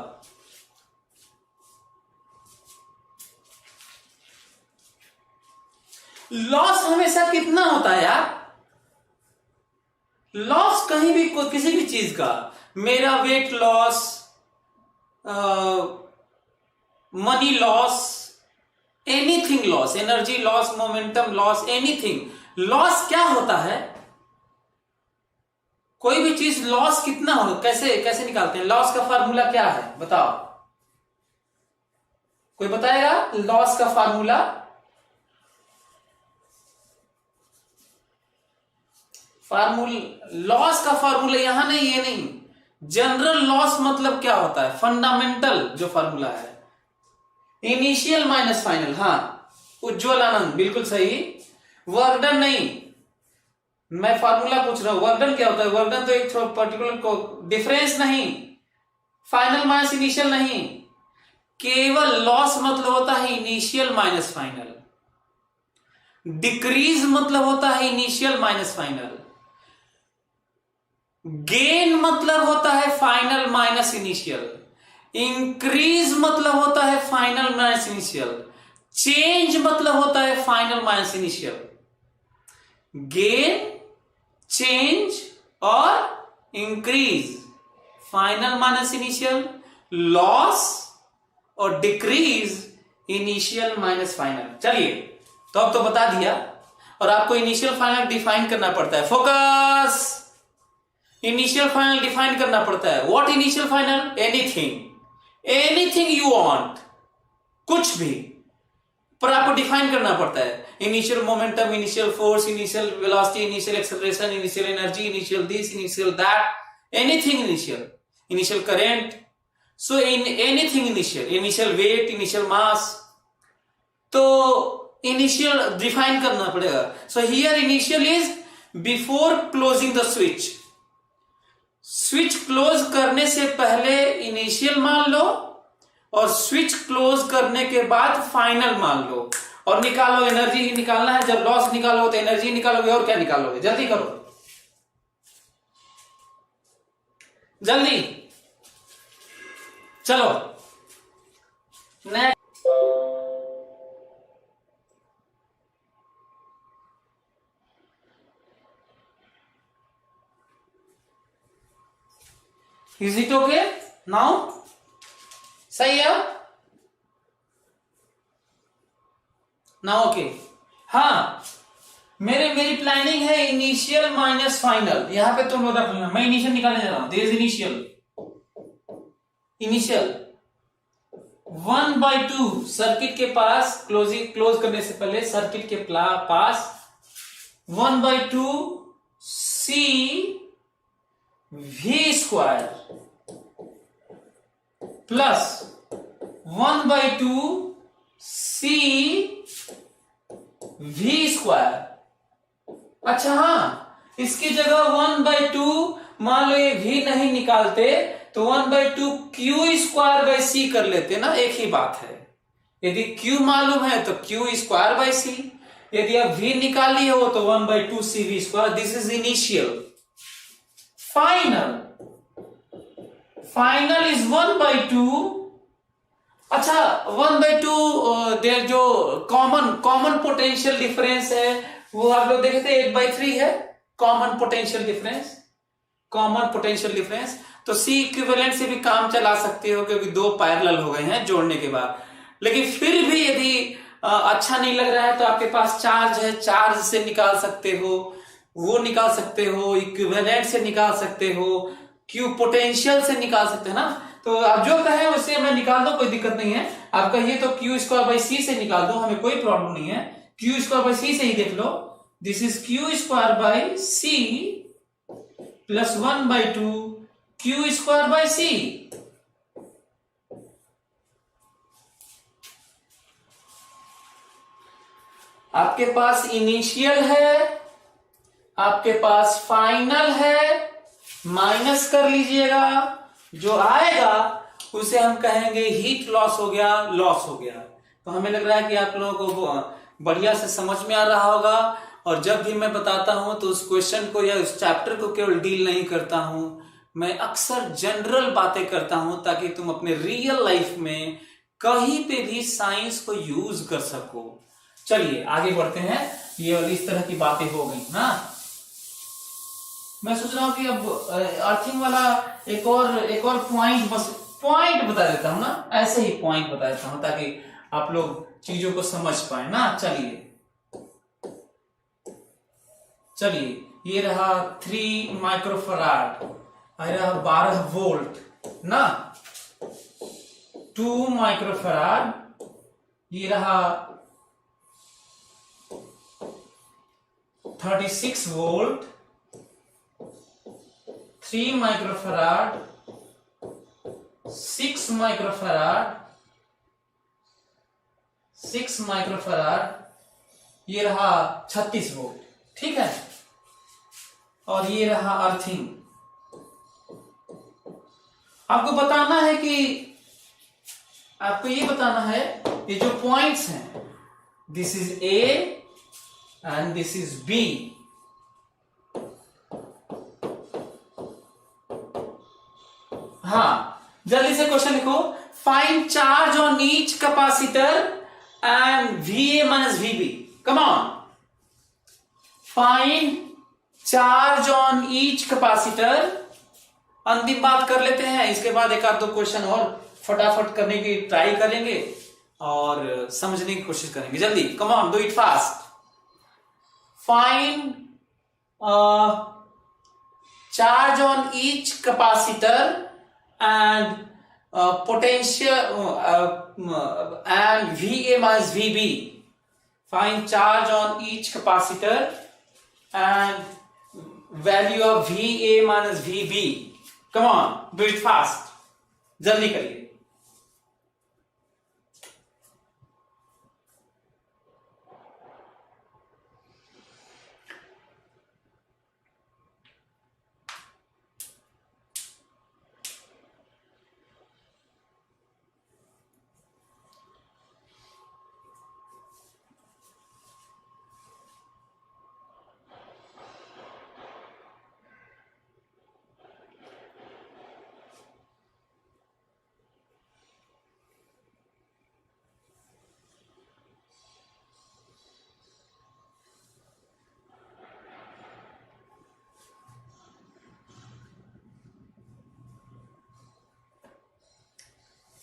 लॉस हमेशा कितना होता है यार, लॉस कहीं भी किसी भी चीज का, मेरा weight loss, money loss, anything loss, energy loss, momentum loss, anything loss क्या होता है। कोई भी चीज लॉस कितना हो, कैसे कैसे निकालते हैं, लॉस का फार्मूला क्या है बताओ, कोई बताएगा लॉस का फार्मूला। लॉस का फार्मूला यहां नहीं, ये नहीं, जनरल लॉस मतलब क्या होता है, फंडामेंटल जो फार्मूला है, इनिशियल माइनस फाइनल। हाँ उज्जवल आनंद बिल्कुल सही, वर्क डन नहीं, मैं फार्मूला पूछ रहा हूं, वर्क डन क्या होता है, वर्क डन तो एक पर्टिकुलर को डिफरेंस नहीं, फाइनल माइनस इनिशियल नहीं, केवल लॉस मतलब होता है इनिशियल माइनस फाइनल, डिक्रीज मतलब होता है इनिशियल माइनस फाइनल, गेन मतलब होता है फाइनल माइनस इनिशियल, इंक्रीज मतलब होता है फाइनल माइनस इनिशियल, चेंज मतलब होता है final minus initial. Gain, change और increase final minus initial, loss और डिक्रीज इनिशियल माइनस फाइनल। चलिए तो अब तो बता दिया, और आपको इनिशियल फाइनल डिफाइन करना पड़ता है। फोकस, इनिशियल फाइनल डिफाइन करना पड़ता है। What initial final? Anything, anything you want, कुछ भी, पर आपको डिफाइन करना पड़ता है। Initial momentum, initial force, initial velocity, initial acceleration, initial energy, initial this, initial that, anything initial, initial current, so in anything initial, initial weight, initial mass, तो initial define करना पड़ेगा। So here initial is before closing the switch. Switch close करने से पहले initial मान लो और switch close करने के बाद फाइनल मान लो, और निकालो। एनर्जी ही निकालना है। जब लॉस निकालोगे तो एनर्जी निकालोगे, और क्या निकालोगे? जल्दी करो, जल्दी चलो। Next, is it okay now? सही है ना? ओके। हाँ, मेरी प्लानिंग है इनिशियल माइनस फाइनल। यहां पे तुम लोग रख लेना, मैं इनिशियल निकालने जा रहा हूं। देयर इज इनिशियल 1/2 सर्किट के पास, क्लोज करने से पहले सर्किट के पास 1/2 C V square plus 1/2 C V square. अच्छा हाँ, इसकी जगह 1/2 मान लो ये V नहीं निकालते तो 1/2 Q स्क्वायर बाई C कर लेते ना, एक ही बात है। यदि Q मालूम है तो Q स्क्वायर बाई C, यदि आप V निकाल लिए हो तो 1/2 CV square. This is initial. Final is 1/2। अच्छा, 1/2 देर जो कॉमन पोटेंशियल डिफरेंस है वो आप लोग देखे थे 8/3 है कॉमन पोटेंशियल डिफरेंस। तो C इक्विवेलेंट से भी काम चला सकते हो क्योंकि दो पैरेलल हो गए हैं जोड़ने के बाद। लेकिन फिर भी यदि अच्छा नहीं लग रहा है तो आपके पास चार्ज है, चार्ज से निकाल सकते हो, वो निकाल सकते हो, इक्विवेलेंट से निकाल सकते हो, क्यू पोटेंशियल से निकाल सकते हैं ना। तो आप जो कहें उससे मैं निकाल दो, कोई दिक्कत नहीं है। आप कहिए तो क्यू स्क्वायर बाई सी से निकाल दो, हमें कोई प्रॉब्लम नहीं है। क्यू स्क्वायर बाई सी से ही देख लो। This is Q square by C plus 1/2 Q square by C. आपके पास इनिशियल है, आपके पास फाइनल है, माइनस कर लीजिएगा, जो आएगा उसे हम कहेंगे हीट लॉस हो गया, लॉस हो गया। तो हमें लग रहा है कि आप लोगों को बढ़िया से समझ में आ रहा होगा। और जब भी मैं बताता हूं तो उस क्वेश्चन को या उस चैप्टर को केवल डील नहीं करता हूं, मैं अक्सर जनरल बातें करता हूं ताकि तुम अपने रियल लाइफ में कहीं पे भी साइंस को यूज कर सको। चलिए आगे बढ़ते हैं। ये इस तरह की बातें हो गई ना। मैं सोच रहा हूं कि अब अर्थिंग वाला एक और पॉइंट बता देता हूं ना, ऐसे ही पॉइंट बता देता हूं ताकि आप लोग चीजों को समझ पाए ना। चलिए ये रहा 3 माइक्रोफराड, रहा 12 वोल्ट ना। 2 माइक्रोफराड, ये रहा 36 वोल्ट। 3 माइक्रोफराड, 6 माइक्रोफराड, 6 माइक्रोफराड, ये रहा 36 वोल्ट। ठीक है, और ये रहा अर्थिंग। आपको बताना है कि आपको ये बताना है ये जो पॉइंट्स हैं, this is A and this is B. हाँ, जल्दी से क्वेश्चन लिखो। Find charge on each capacitor and VA minus VB। Come on, find charge on each capacitor. अंतिम बात कर लेते हैं, इसके बाद एक आध दो क्वेश्चन और फटाफट करने की ट्राई करेंगे और समझने की कोशिश करेंगे। जल्दी, come on, do it fast. Find charge on each capacitor and potential and VA minus VB. Find charge on each capacitor and value of VA minus VB. Come on, do it fast. जल्दी करिए.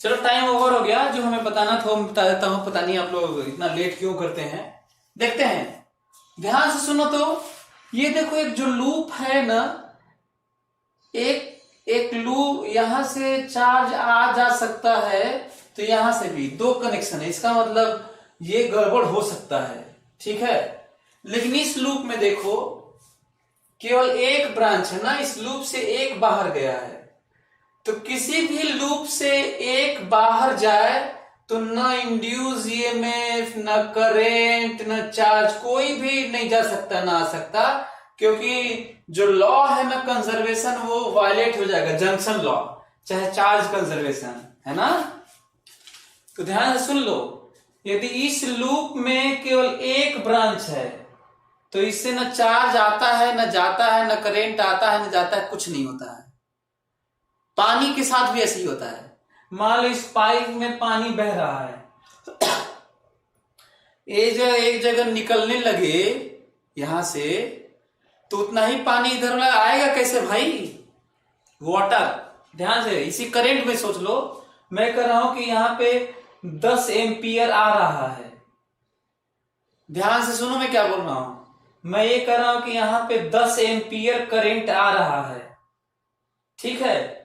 चलो time over हो गया, जो हमें बताना था वो बता देता हूं। पता नहीं आप लोग इतना लेट क्यों करते हैं। देखते हैं, ध्यान से सुनो। तो ये देखो, एक जो लूप है ना, एक लूप, यहां से चार्ज आ जा सकता है तो यहां से भी दो कनेक्शन है। इसका मतलब ये गड़बड़ हो सकता है, ठीक है। लेकिन इस लूप में देखो केवल एक ब्रांच है ना, इस लूप से एक बाहर गया है। तो किसी भी लूप से एक बाहर जाए तो न इंड्यूस ईएमएफ, न करंट, न चार्ज, कोई भी नहीं जा सकता, ना आ सकता, क्योंकि जो लॉ है ना कंजर्वेशन, वो वायलेट हो जाएगा, जंक्शन लॉ, चाहे चार्ज कंजर्वेशन है ना। तो ध्यान से सुन लो, यदि इस लूप में केवल एक ब्रांच है तो इससे न चार्ज आता है, न जाता है, न करंट आता है, न जाता है, कुछ नहीं होता है। पानी के साथ भी ऐसे ही होता है। मान लो इस पाइप में पानी बह रहा है, एक जगह निकलने लगे यहां से, तो उतना ही पानी इधर आएगा कैसे भाई? वाटर। ध्यान से इसी करंट में सोच लो, मैं कह रहा हूं कि यहां पे 10 एम्पियर आ रहा है। ध्यान से सुनो मैं क्या बोल रहा हूं। मैं ये कह रहा हूं कि यहां पे 10 एम्पियर करंट आ रहा है, ठीक है।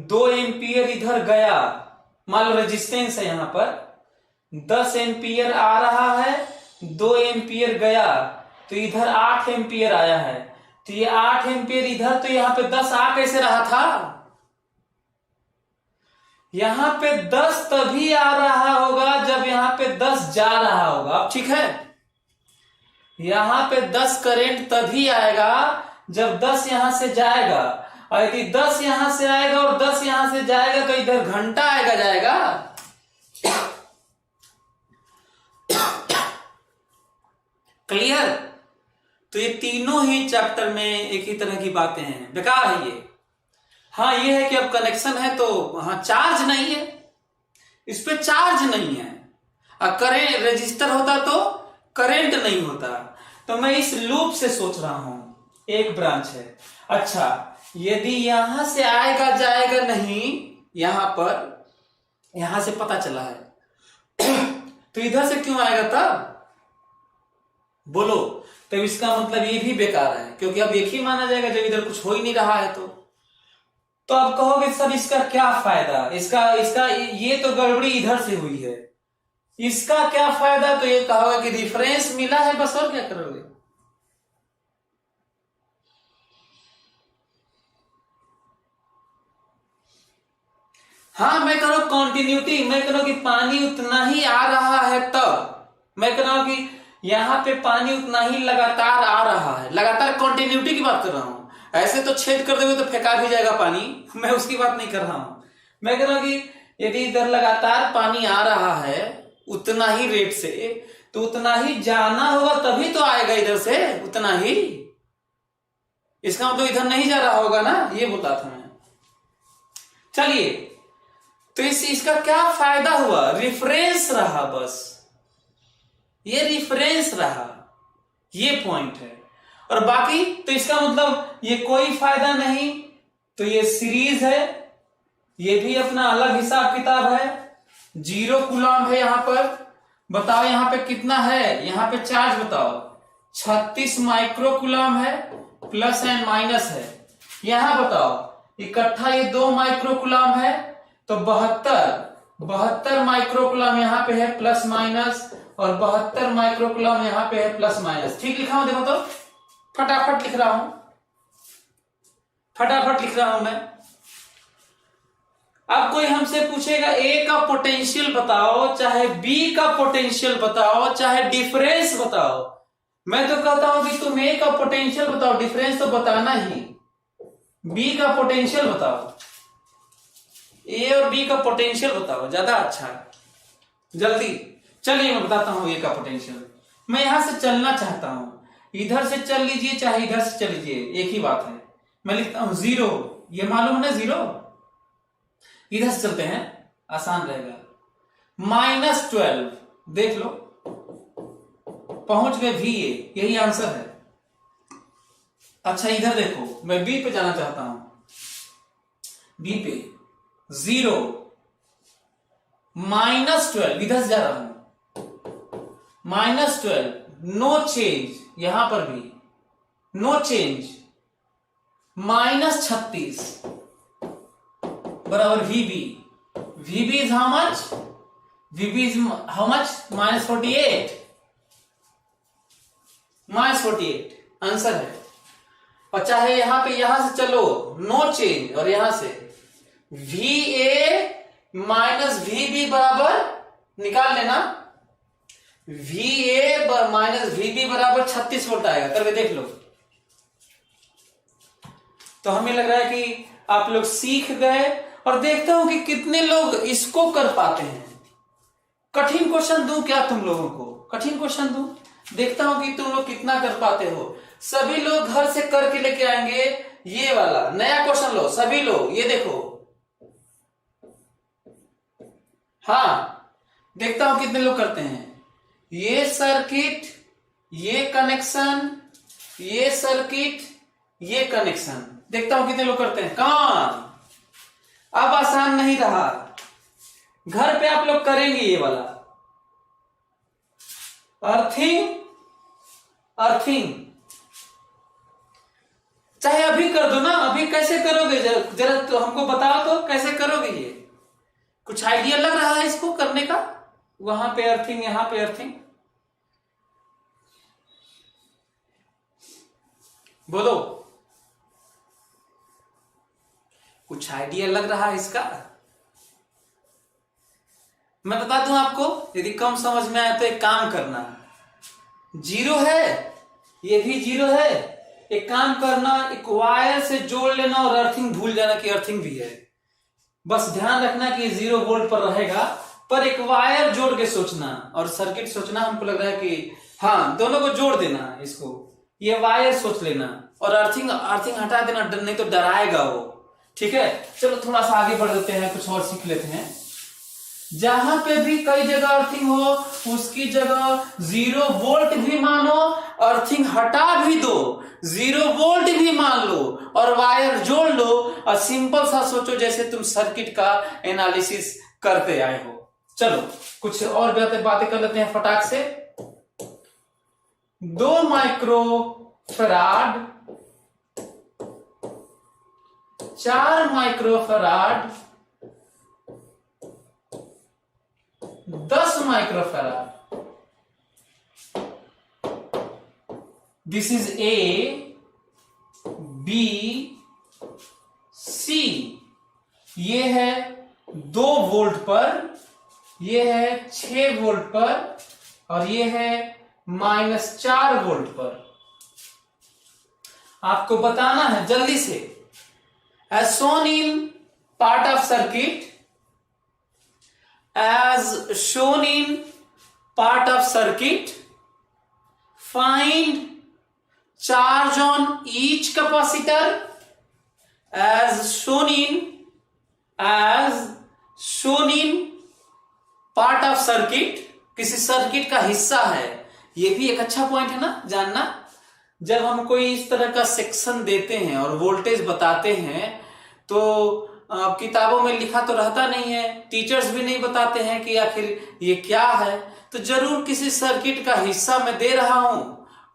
2 एम्पियर इधर गया, मान लो रेजिस्टेंस है यहां पर, 10 एम्पियर आ रहा है, 2 एम्पियर गया, तो इधर 8 एम्पियर आया है। तो ये 8 एम्पियर इधर, तो यहां पे 10 आ कैसे रहा था? यहां पे 10 तभी आ रहा होगा जब यहां पे 10 जा रहा होगा, ठीक है। यहां पे 10 करंट तभी आएगा जब 10 यहां से जाएगा, और यदि 10 यहां से आएगा और 10 यहां से जाएगा तो इधर घंटा आएगा जाएगा। क्लियर? तो ये तीनों ही चैप्टर में एक ही तरह की बातें हैं, बेकार है ये। हाँ ये है कि अब कनेक्शन है तो हाँ चार्ज नहीं है, इस पे चार्ज नहीं है। करंट रजिस्टर होता तो करंट नहीं होता। तो मैं इस लूप से सोच रहा हूं, एक ब्रांच है। अच्छा, यदि यहां से आएगा जाएगा नहीं, यहां पर, यहां से पता चला है तो इधर से क्यों आएगा तब? बोलो। तो इसका मतलब ये भी बेकार है, क्योंकि अब एक ही माना जाएगा जब इधर कुछ हो ही नहीं रहा है। तो अब कहोगे सर इसका क्या फायदा, इसका ये तो गड़बड़ी इधर से हुई है, इसका क्या फायदा? तो ये कहोगे कि रिफरेंस मिला है बस, और क्या करोगे? हाँ मैं कह रहा हूं कॉन्टिन्यूटी, मैं कह रहा हूं कि पानी उतना ही आ रहा है, तब मैं कह रहा हूं कि यहां पे पानी उतना ही लगातार आ रहा है, लगातार कॉन्टिन्यूटी की बात कर रहा हूं। ऐसे तो छेद कर दोगे तो फेंका भी जाएगा पानी, मैं उसकी बात नहीं कर रहा हूं। मैं कह रहा हूं कि यदि इधर लगातार पानी आ रहा है उतना ही रेट से, तो उतना ही जाना होगा तभी तो आएगा इधर से, उतना ही। इसका मतलब इधर नहीं जा रहा होगा ना, ये बोलता था मैं। चलिए, तो इसका क्या फायदा हुआ? रिफरेंस रहा, बस ये रिफरेंस रहा, ये पॉइंट है। और बाकी तो इसका मतलब ये कोई फायदा नहीं। तो ये सीरीज है, ये भी अपना अलग हिसाब किताब है। 0 कूलम है यहां पर। बताओ यहां पे कितना है, यहां पे चार्ज बताओ। 36 माइक्रोकुलम है, प्लस एंड माइनस है। यहां बताओ इकट्ठा ये 2 माइक्रोकुलम है, तो 72 माइक्रोकुलम यहां पे है प्लस माइनस, और 72 माइक्रोकुलम यहां पे है प्लस माइनस। ठीक लिखा हूं, देखो तो फटाफट लिख रहा हूं, फटाफट लिख रहा हूं मैं। अब कोई हमसे पूछेगा ए का पोटेंशियल बताओ, चाहे बी का पोटेंशियल बताओ, चाहे डिफरेंस बताओ, मैं तो कहता हूं कि तुम ए का पोटेंशियल बताओ, डिफरेंस तो बताना ही। बी का पोटेंशियल बताओ, ए और बी का पोटेंशियल बताओ, ज्यादा अच्छा है। जल्दी चलिए मैं बताता हूं ए का पोटेंशियल। मैं यहां से चलना चाहता हूं, इधर से चल लीजिए चाहे इधर से चल लीजिए, एक ही बात है। मैं लिखता हूं 0, ये मालूम है ना 0, इधर से चलते हैं आसान रहेगा। -12 देख लो, पहुंच गए VA, यही आंसर है। अच्छा इधर देखो, मैं बी पे जाना चाहता हूं, बी पे 0 -12, इधर से जा रहा हूं, -12 नो चेंज, यहां पर भी नो चेंज, -36 बराबर VB is how much? VB is how much? -48, -48 answer है। और चाहे यहां पे यहां से चलो नो चेंज, और यहां से VA माइनस VB बराबर निकाल लेना, VA माइनस VB बराबर 36 वोल्ट आएगा, करके देख लो। तो हमें लग रहा है कि आप लोग सीख गए, और देखता हूं कि कितने लोग इसको कर पाते हैं। कठिन क्वेश्चन दूं क्या तुम लोगों को? कठिन क्वेश्चन दूं, देखता हूं कि तुम लोग कितना कर पाते हो। सभी लोग घर से करके लेके आएंगे ये वाला नया क्वेश्चन, लो सभी लोग, ये देखो। हाँ देखता हूं कितने लोग करते हैं। ये सर्किट, ये कनेक्शन, ये सर्किट, ये कनेक्शन, देखता हूं कितने लोग करते हैं। कौन? अब आसान नहीं रहा, घर पे आप लोग करेंगे ये वाला अर्थिंग, अर्थिंग चाहे अभी कर दो ना। अभी कैसे करोगे जरा तो हमको बताओ, तो कैसे करोगे? ये कुछ आइडिया लग रहा है इसको करने का? वहां पे अर्थिंग, यहां पे अर्थिंग, बोलो कुछ आइडिया लग रहा है इसका? मैं बता दूं आपको, यदि कम समझ में आए तो एक काम करना, 0 है, ये भी 0 है, एक काम करना, एक वायर से जोड़ लेना और अर्थिंग भूल जाना कि अर्थिंग भी है। बस ध्यान रखना कि 0 वोल्ट पर रहेगा, पर एक वायर जोड़ के सोचना और सर्किट सोचना। हमको लग रहा है कि हाँ, दोनों को जोड़ देना, इसको ये वायर सोच लेना और अर्थिंग हटा देना, नहीं तो डराएगा वो। ठीक है, चलो थोड़ा सा आगे बढ़ देते हैं, कुछ और सीख लेते हैं। जहां पे भी कई जगह अर्थिंग हो उसकी जगह 0 वोल्ट भी मानो, अर्थिंग हटा भी दो, 0 वोल्ट भी मान लो और वायर जोड़ लो, और सिंपल सा सोचो जैसे तुम सर्किट का एनालिसिस करते आए हो। चलो कुछ और बातें कर लेते हैं फटाक से। 2 micro farad, 4 micro farad, 10 micro farad. This is A, B, C। ये है 2 वोल्ट पर, ये है 6 वोल्ट पर, और ये है -4 वोल्ट पर। आपको बताना है जल्दी से। As shown in part of circuit, as shown in part of circuit, find charge on each capacitor as shown in part of circuit। किसी सर्किट का हिस्सा है, ये भी एक अच्छा पॉइंट है ना जानना। जब हम कोई इस तरह का सेक्शन देते हैं और वोल्टेज बताते हैं तो किताबों में लिखा तो रहता नहीं है, टीचर्स भी नहीं बताते हैं कि आखिर ये क्या है। तो जरूर किसी सर्किट का हिस्सा मैं दे रहा हूं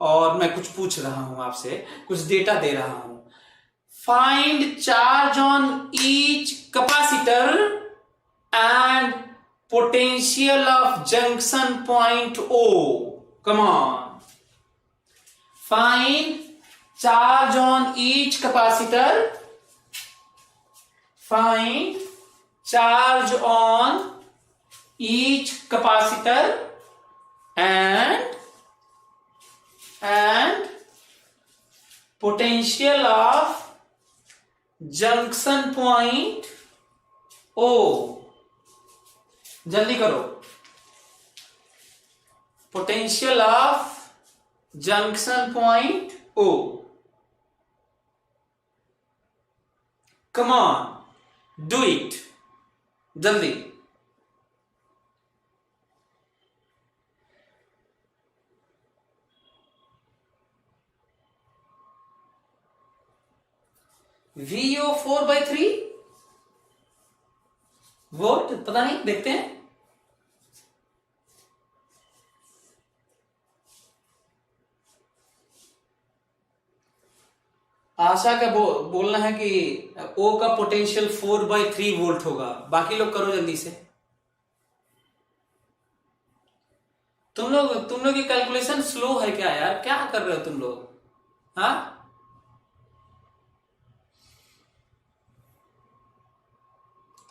और मैं कुछ पूछ रहा हूं आपसे, कुछ डेटा दे रहा हूं। Find charge on each capacitor and potential of junction point O. Come on, find charge on each capacitor, find charge on each capacitor and potential of junction point O। जल्दी करो। potential of junction point O। come on, do it जल्दी। VO 4/3 volt, पता नहीं, देखते हैं। आशा का बोलना है कि O का पोटेंशियल 4/3 वोल्ट होगा। बाकी लोग करो जल्दी से। तुम लोग की कैलकुलेशन स्लो है क्या यार? क्या कर रहे हो तुम लोग? हाँ,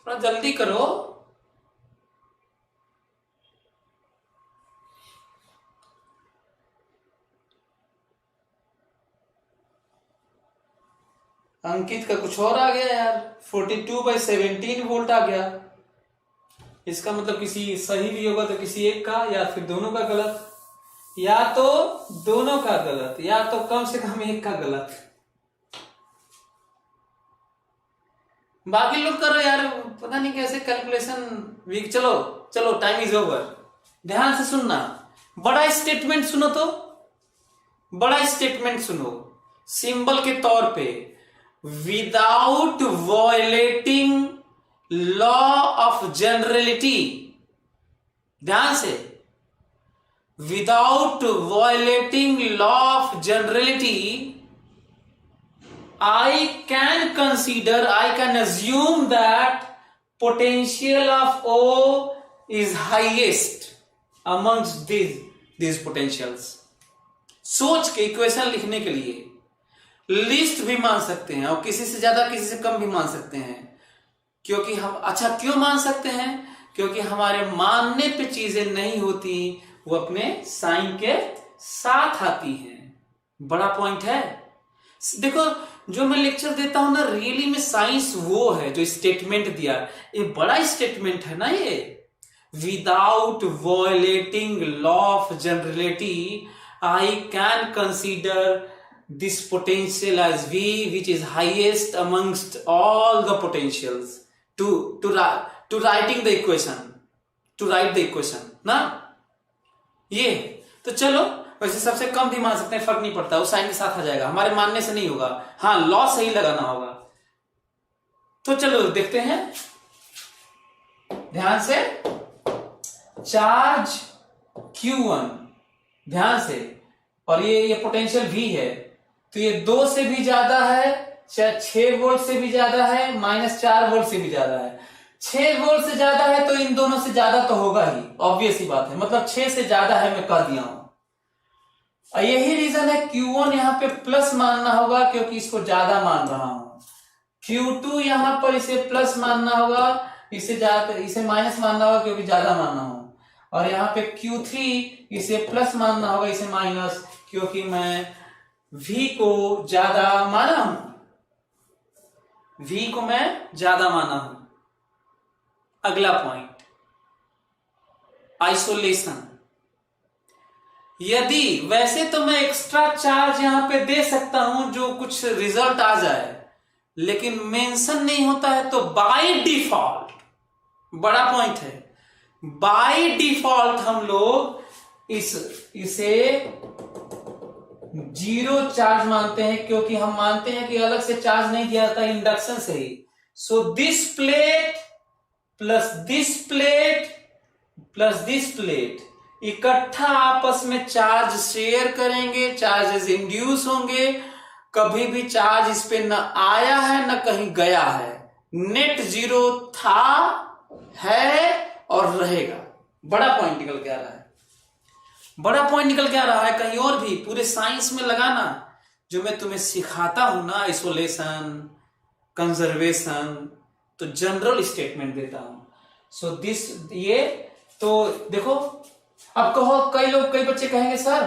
थोड़ा जल्दी करो। अंकित का कुछ और आ गया यार, 42/17 वोल्ट आ गया। इसका मतलब किसी सही भी होगा तो किसी एक का, या फिर दोनों का गलत, या तो दोनों का गलत, या तो कम से कम एक का गलत। बाकी लोग करो यार, पता नहीं कैसे कैलकुलेशन वीक। चलो चलो, टाइम इज ओवर। ध्यान से सुनना, बड़ा स्टेटमेंट सुनो तो, बड़ा स्टेटमेंट सुनो। सिंबल के तौर पे, without violating law of generality, ध्यान से, without violating law of generality, I can assume that potential of O is highest amongst these potentials। सोच के इक्वेशन लिखने के लिए लिस्ट भी मान सकते हैं, और किसी से ज्यादा किसी से कम भी मान सकते हैं। क्योंकि हम, अच्छा क्यों मान सकते हैं? क्योंकि हमारे मानने पे चीजें नहीं होती, वो अपने साइन के साथ आती हैं। बड़ा पॉइंट है। देखो, जो मैं लेक्चर देता हूं ना, रियली में साइंस वो है जो स्टेटमेंट दिया। ये बड़ा स्टेटमेंट है ना ये। Without violating law of generality, I can consider this potential as V, which is highest amongst all the potentials, to writing the equation, to write the equation ना। ये तो चलो, वैसे सबसे कम भी मान सकते हैं, फर्क नहीं पड़ता, वो साइन के साथ आ जाएगा, हमारे मानने से नहीं होगा। हाँ, लॉ सही लगाना होगा। तो चलो देखते हैं ध्यान से। चार्ज Q1, ध्यान से, और ये पोटेंशियल V है, तो ये 2 से भी ज्यादा है, 6 वोल्ट से भी ज्यादा है, -4 वोल्ट से भी ज्यादा है। 6 वोल्ट से ज्यादा है तो इन दोनों से ज्यादा तो होगा ही, ऑब्वियस ही बात है। मतलब 6 से ज्यादा है, मैं कह दिया हूं। यही रीजन है Q1 यहां पे प्लस मानना होगा, क्योंकि इसको ज्यादा मान रहा हूं। Q2 यहां पर इसे प्लस मानना होगा, इसे माइनस मानना होगा क्योंकि ज्यादा मानना हो। और यहाँ पे Q3 इसे प्लस मानना होगा, इसे माइनस, क्योंकि मैं V को ज्यादा माना हूं, V को मैं ज्यादा माना हूं। अगला पॉइंट, आइसोलेशन। यदि, वैसे तो मैं एक्स्ट्रा चार्ज यहां पे दे सकता हूं जो कुछ रिजल्ट आ जाए, लेकिन मेंशन नहीं होता है, तो बाय डिफॉल्ट, बड़ा पॉइंट है, बाय डिफॉल्ट हम लोग इसे 0 चार्ज मानते हैं, क्योंकि हम मानते हैं कि अलग से चार्ज नहीं दिया जाता इंडक्शन से ही। So this plate plus this plate plus this plate, इकट्ठा आपस में चार्ज शेयर करेंगे, चार्जेस इंड्यूस होंगे, कभी भी चार्ज इस पे न आया है न कहीं गया है, नेट जीरो था, है और रहेगा। बड़ा पॉइंट निकल के आ रहा है, बड़ा पॉइंट निकल के आ रहा है। कहीं और भी पूरे साइंस में लगाना, जो मैं तुम्हें सिखाता हूं ना, आइसोलेशन, कंजर्वेशन, तो जनरल स्टेटमेंट देता हूं। सो दिस, ये तो देखो, अब कहो, कई बच्चे कहेंगे सर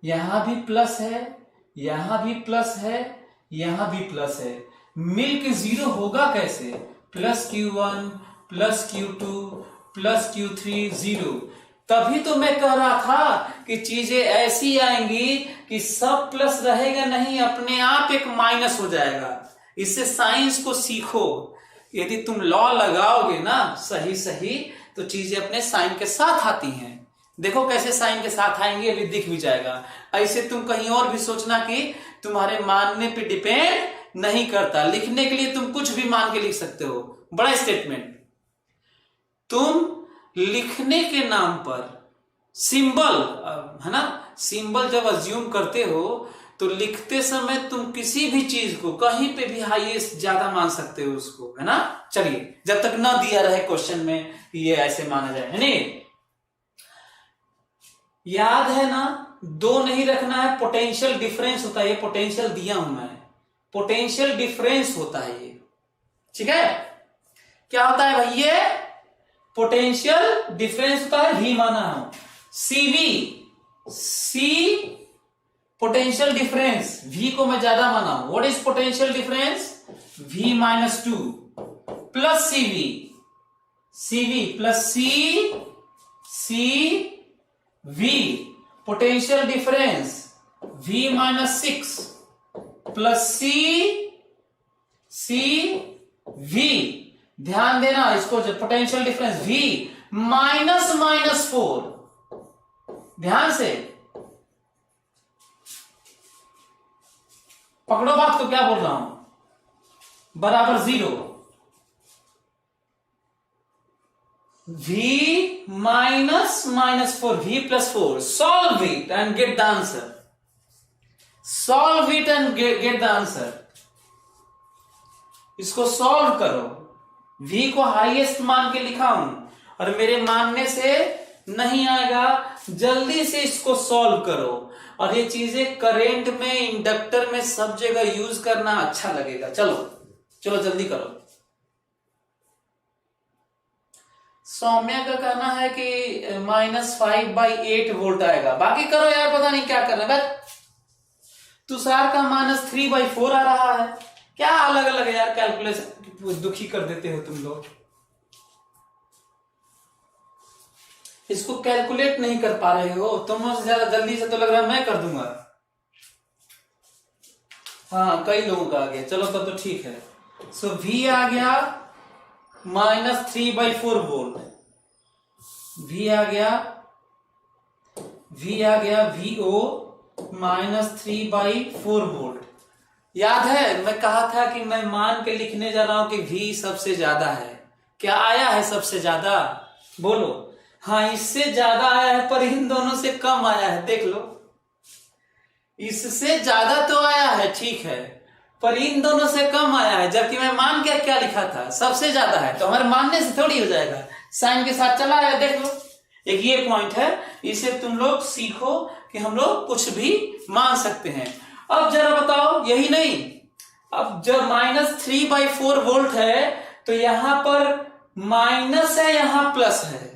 यहां भी प्लस है, यहां भी प्लस है, यहां भी प्लस है, मिलके जीरो होगा कैसे? Plus Q1 plus Q2 plus Q3 zero. तभी तो मैं कह रहा था कि चीजें ऐसी आएंगी कि सब प्लस रहेगा नहीं, अपने आप एक माइनस हो जाएगा। इससे साइंस को सीखो। यदि तुम लॉ लगाओगे ना सही सही, तो चीजें अपने साइन के साथ आती हैं। देखो कैसे साइन के साथ आएंगे, अभी दिख भी जाएगा। ऐसे तुम कहीं और भी सोचना कि तुम्हारे मानने पे डिपेंड नहीं करता। लिखने के लिए तुम कुछ भी मान के लिख सकते हो, बड़ा स्टेटमेंट। तुम लिखने के नाम पर सिंबल, है ना, सिंबल जब अज्यूम करते हो तो लिखते समय तुम किसी भी चीज को कहीं पे भी हाईएस्ट ज्यादा मान सकते हो उसको, है ना। चलिए, जब तक ना दिया रहे क्वेश्चन में ये ऐसे माना जाए, है नहीं। याद है ना, दो नहीं रखना है, पोटेंशियल डिफरेंस होता है। ये पोटेंशियल दिया हूं मैं, पोटेंशियल डिफरेंस होता है ये, ठीक है। क्या होता है भाई? ये पोटेंशियल डिफरेंस होता है। V माना हूं, सी पोटेंशियल डिफरेंस, V को मैं ज्यादा माना हूं। What is potential difference? V minus 2 plus CV plus CV potential difference V minus 6 plus CV। ध्यान देना इसको, जो पोटेंशियल डिफरेंस V माइनस -4, ध्यान से पकड़ो बात को, क्या बोल रहा हूं, बराबर 0। V minus -4, V plus 4। Solve it and get the answer, solve it and get the answer. इसको सॉल्व करो। V को हाईएस्ट मान के लिखा हूं और मेरे मानने से नहीं आएगा, जल्दी से इसको सॉल्व करो। और ये चीजें करंट में, इंडक्टर में, सब जगह यूज करना अच्छा लगेगा। चलो चलो जल्दी करो। सौम्या का कहना है कि -5/8 वोल्ट आएगा। बाकी करो यार, पता नहीं क्या कर रहे हैं। तुषार का -3/4 आ रहा है। क्या अलग अलग है यार, कैलकुलेशन दुखी कर देते हो तुम लोग। इसको कैलकुलेट नहीं कर पा रहे हो तुम से ज्यादा जल्दी से, तो लग रहा है मैं कर दूंगा। हाँ, कई लोगों का आ गया। चलो तब तो ठीक है। सो V आ गया -3/4 वोल्ट। V आ गया VO -3/4 वोल्ट। याद है मैं कहा था कि मैं मान के लिखने जा रहा हूं कि V सबसे ज्यादा है। क्या आया है सबसे ज्यादा? बोलो। हाँ, इससे ज्यादा आया है, पर इन दोनों से कम आया है। देख लो, इससे ज्यादा तो आया है, ठीक है, पर इन दोनों से कम आया है। जबकि मैं मान के क्या लिखा था? सबसे ज्यादा है, तो हमारे मानने से थोड़ी हो जाएगा, साइन के साथ चला आया। देख लो, एक ये पॉइंट है। इसे तुम लोग सीखो कि हम लोग कुछ भी मान सकते हैं। अब जरा बताओ, यही नहीं, अब जब -3/4 वोल्ट है तो यहां पर माइनस है, यहां प्लस है।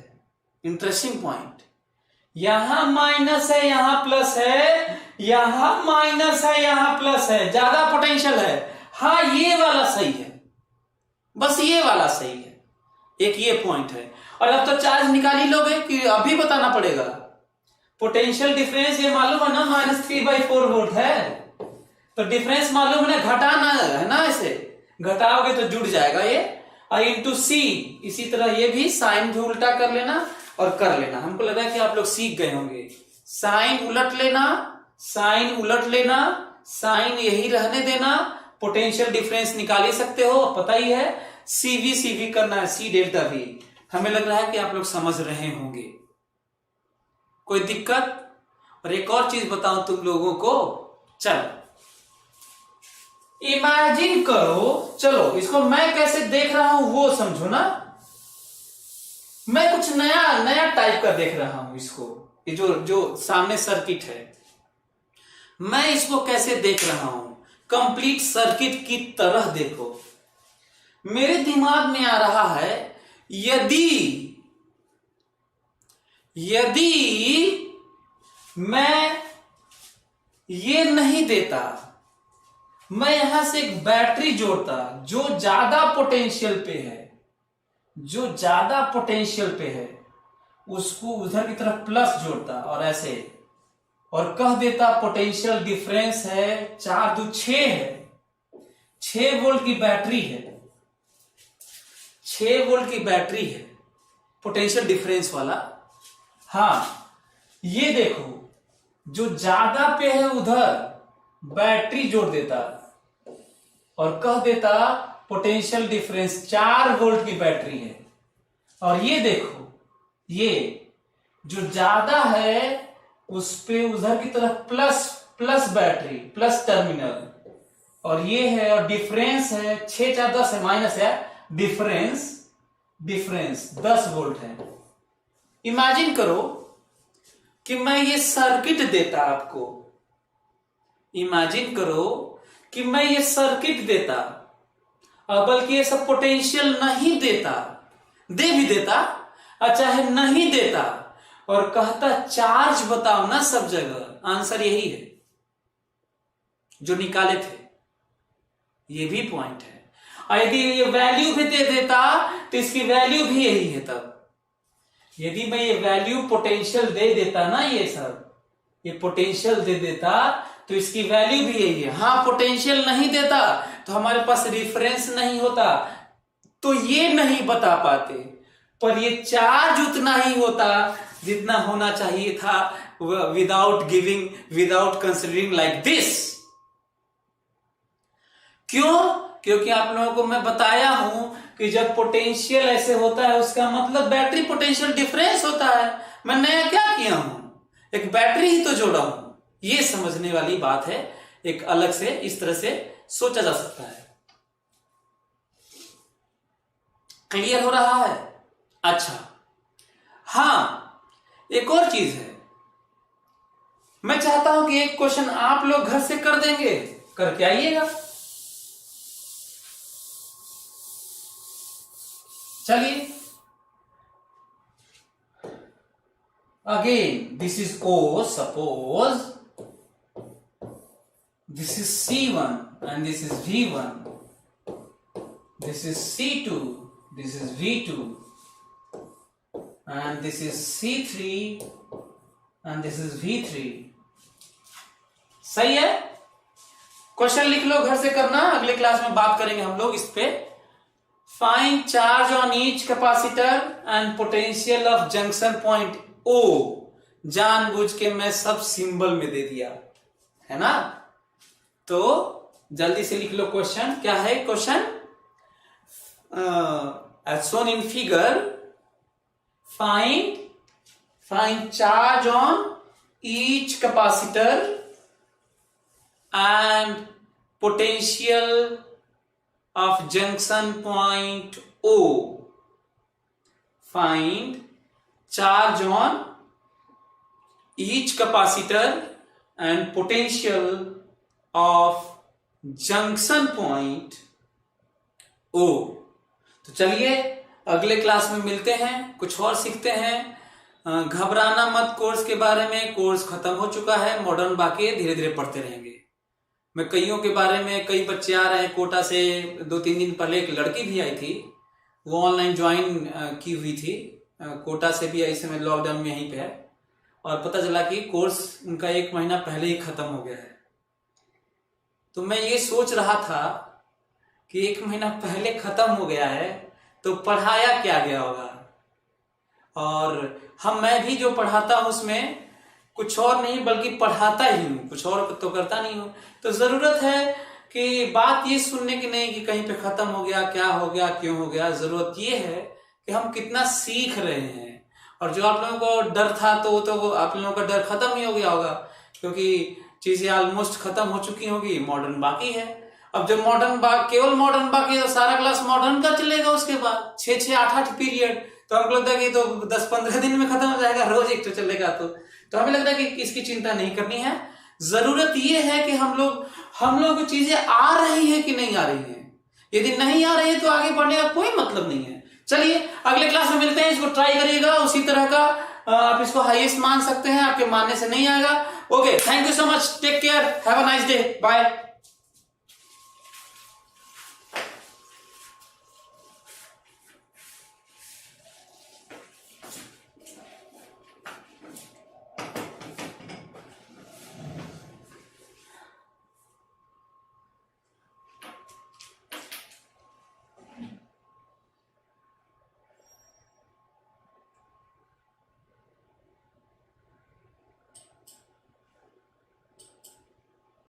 Interesting point. यहां माइनस है, यहां प्लस है, यहां माइनस है, यहां प्लस है। ज्यादा पोटेंशियल है। हाँ, ये वाला सही है, बस ये वाला सही है। एक ये पॉइंट है। और अब तो चार्ज निकाल ही लोगे कि अभी बताना पड़ेगा? पोटेंशियल डिफरेंस ये मालूम है ना, -3/4 वोल्ट है, तो डिफरेंस मालूम है ना, घटाना है ना, ऐसे घटाओगे तो जुड़ जाएगा ये। और इंटू सी, इसी तरह ये भी साइन भी उल्टा कर लेना और कर लेना। हमको लगा कि आप लोग सीख गए होंगे। साइन उलट लेना, साइन उलट लेना, साइन यही रहने देना, पोटेंशियल डिफरेंस निकाल ही सकते हो, पता ही है। सीवी करना है, C ΔV। हमें लग रहा है कि आप लोग समझ रहे होंगे। कोई दिक्कत? और एक और चीज बताऊं तुम लोगों को, चलो इमेजिन करो, चलो इसको मैं कैसे देख रहा हूं वो समझो ना। मैं कुछ नया नया टाइप का देख रहा हूं इसको, ये जो सामने सर्किट है, मैं इसको कैसे देख रहा हूं, कंप्लीट सर्किट की तरह देखो। मेरे दिमाग में आ रहा है, यदि मैं ये नहीं देता, मैं यहां से एक बैटरी जोड़ता जो ज्यादा पोटेंशियल पे है, उसको उधर की तरफ प्लस जोड़ता और ऐसे, और कह देता पोटेंशियल डिफरेंस है 4 2 6 है, 6 वोल्ट की बैटरी है, 6 वोल्ट की बैटरी है पोटेंशियल डिफरेंस वाला। हाँ ये देखो, जो ज्यादा पे है उधर बैटरी जोड़ देता और कह देता पोटेंशियल डिफरेंस 4 वोल्ट की बैटरी है। और ये देखो, ये जो ज्यादा है उस पे उधर की तरफ प्लस बैटरी, प्लस टर्मिनल, और ये है, और डिफरेंस है 6 4 10 है, माइनस है, डिफरेंस 10 वोल्ट है। इमेजिन करो कि मैं ये सर्किट देता आपको, इमेजिन करो कि मैं ये सर्किट देता, और बल्कि ये सब पोटेंशियल नहीं देता, दे भी देता और चाहे नहीं देता, और कहता चार्ज बताओ ना सब जगह। आंसर यही है जो निकाले थे, ये भी पॉइंट है। और यदि ये वैल्यू भी दे देता तो इसकी वैल्यू भी यही है। तब यदि मैं ये वैल्यू पोटेंशियल दे देता ना, ये सब ये पोटेंशियल दे देता तो इसकी वैल्यू भी यही है। हाँ पोटेंशियल नहीं देता तो हमारे पास रिफरेंस नहीं होता, तो ये नहीं बता पाते, पर ये चार्ज उतना ही होता जितना होना चाहिए था, विदाउट कंसिडरिंग लाइक दिस। क्यों? क्योंकि आप लोगों को मैं बताया हूं कि जब पोटेंशियल ऐसे होता है उसका मतलब बैटरी पोटेंशियल डिफरेंस होता है। मैं नया क्या किया हूं, एक बैटरी ही तो जोड़ा हूं। ये समझने वाली बात है, एक अलग से इस तरह से सोचा जा सकता है। क्लियर हो रहा है? अच्छा हाँ, एक और चीज है, मैं चाहता हूं कि एक क्वेश्चन आप लोग घर से कर देंगे, करके आइएगा। चलिए, again this is O, suppose this is C1 and this is V1, this is C2, this is V2, and this is C3 and this is V3। सही है? क्वेश्चन लिख लो, घर से करना, अगले क्लास में बात करेंगे हम लोग इस पे। Find charge on each capacitor and potential of junction point O. जानबूझ के मैं सब सिंबल में दे दिया है ना, तो जल्दी से लिख लो क्वेश्चन। क्या है question? As shown in figure, find charge on each capacitor and potential of junction point O. Find charge on each capacitor and potential of junction point O। तो चलिए अगले क्लास में मिलते हैं, कुछ और सीखते हैं। घबराना मत कोर्स के बारे में, कोर्स खत्म हो चुका है, मॉडर्न बाकी है, धीरे धीरे पढ़ते रहेंगे। मैं कईयों के बारे में, कई बच्चे आ रहे हैं कोटा से। 2-3 दिन पहले एक लड़की भी आई थी, वो ऑनलाइन ज्वाइन की हुई थी, कोटा से भी आई, समय लॉकडाउन में यहीं पे है, और पता चला कि कोर्स उनका 1 महीना पहले ही खत्म हो गया है। तो मैं ये सोच रहा था कि 1 महीना पहले खत्म हो गया है तो पढ़ाया क्या गया होगा। और मैं भी जो पढ़ाता हूं उसमें कुछ और नहीं बल्कि पढ़ाता ही हूं, कुछ और तो करता नहीं हूं। तो जरूरत है कि बात ये सुनने की नहीं कि कहीं पे खत्म हो गया, क्या हो गया, क्यों हो गया। जरूरत ये है कि हम कितना सीख रहे हैं और जो आप लोगों को डर था तो आप लोगों का डर खत्म ही हो गया होगा, क्योंकि चीजें ऑलमोस्ट खत्म हो चुकी होगी, मॉडर्न बाकी है। अब जब केवल मॉडर्न बाकी है तो सारा क्लास मॉडर्न का चलेगा, उसके बाद 6-8 पीरियड, तो हमको लगता है कि तो 10-15 दिन में खत्म हो जाएगा, रोज एक तो चलेगा। तो हमें लगता है कि इसकी चिंता नहीं करनी है। जरूरत यह है कि हम लोग को चीजें आ रही है कि नहीं आ रही है। यदि नहीं आ रही है तो आगे बढ़ने का कोई मतलब नहीं है। चलिए अगले क्लास में मिलते हैं, इसको ट्राई करिएगा उसी तरह का, आप इसको हाईएस्ट मान सकते हैं, आपके मानने से नहीं आएगा। Okay, thank you so much, take care, have a nice day, bye.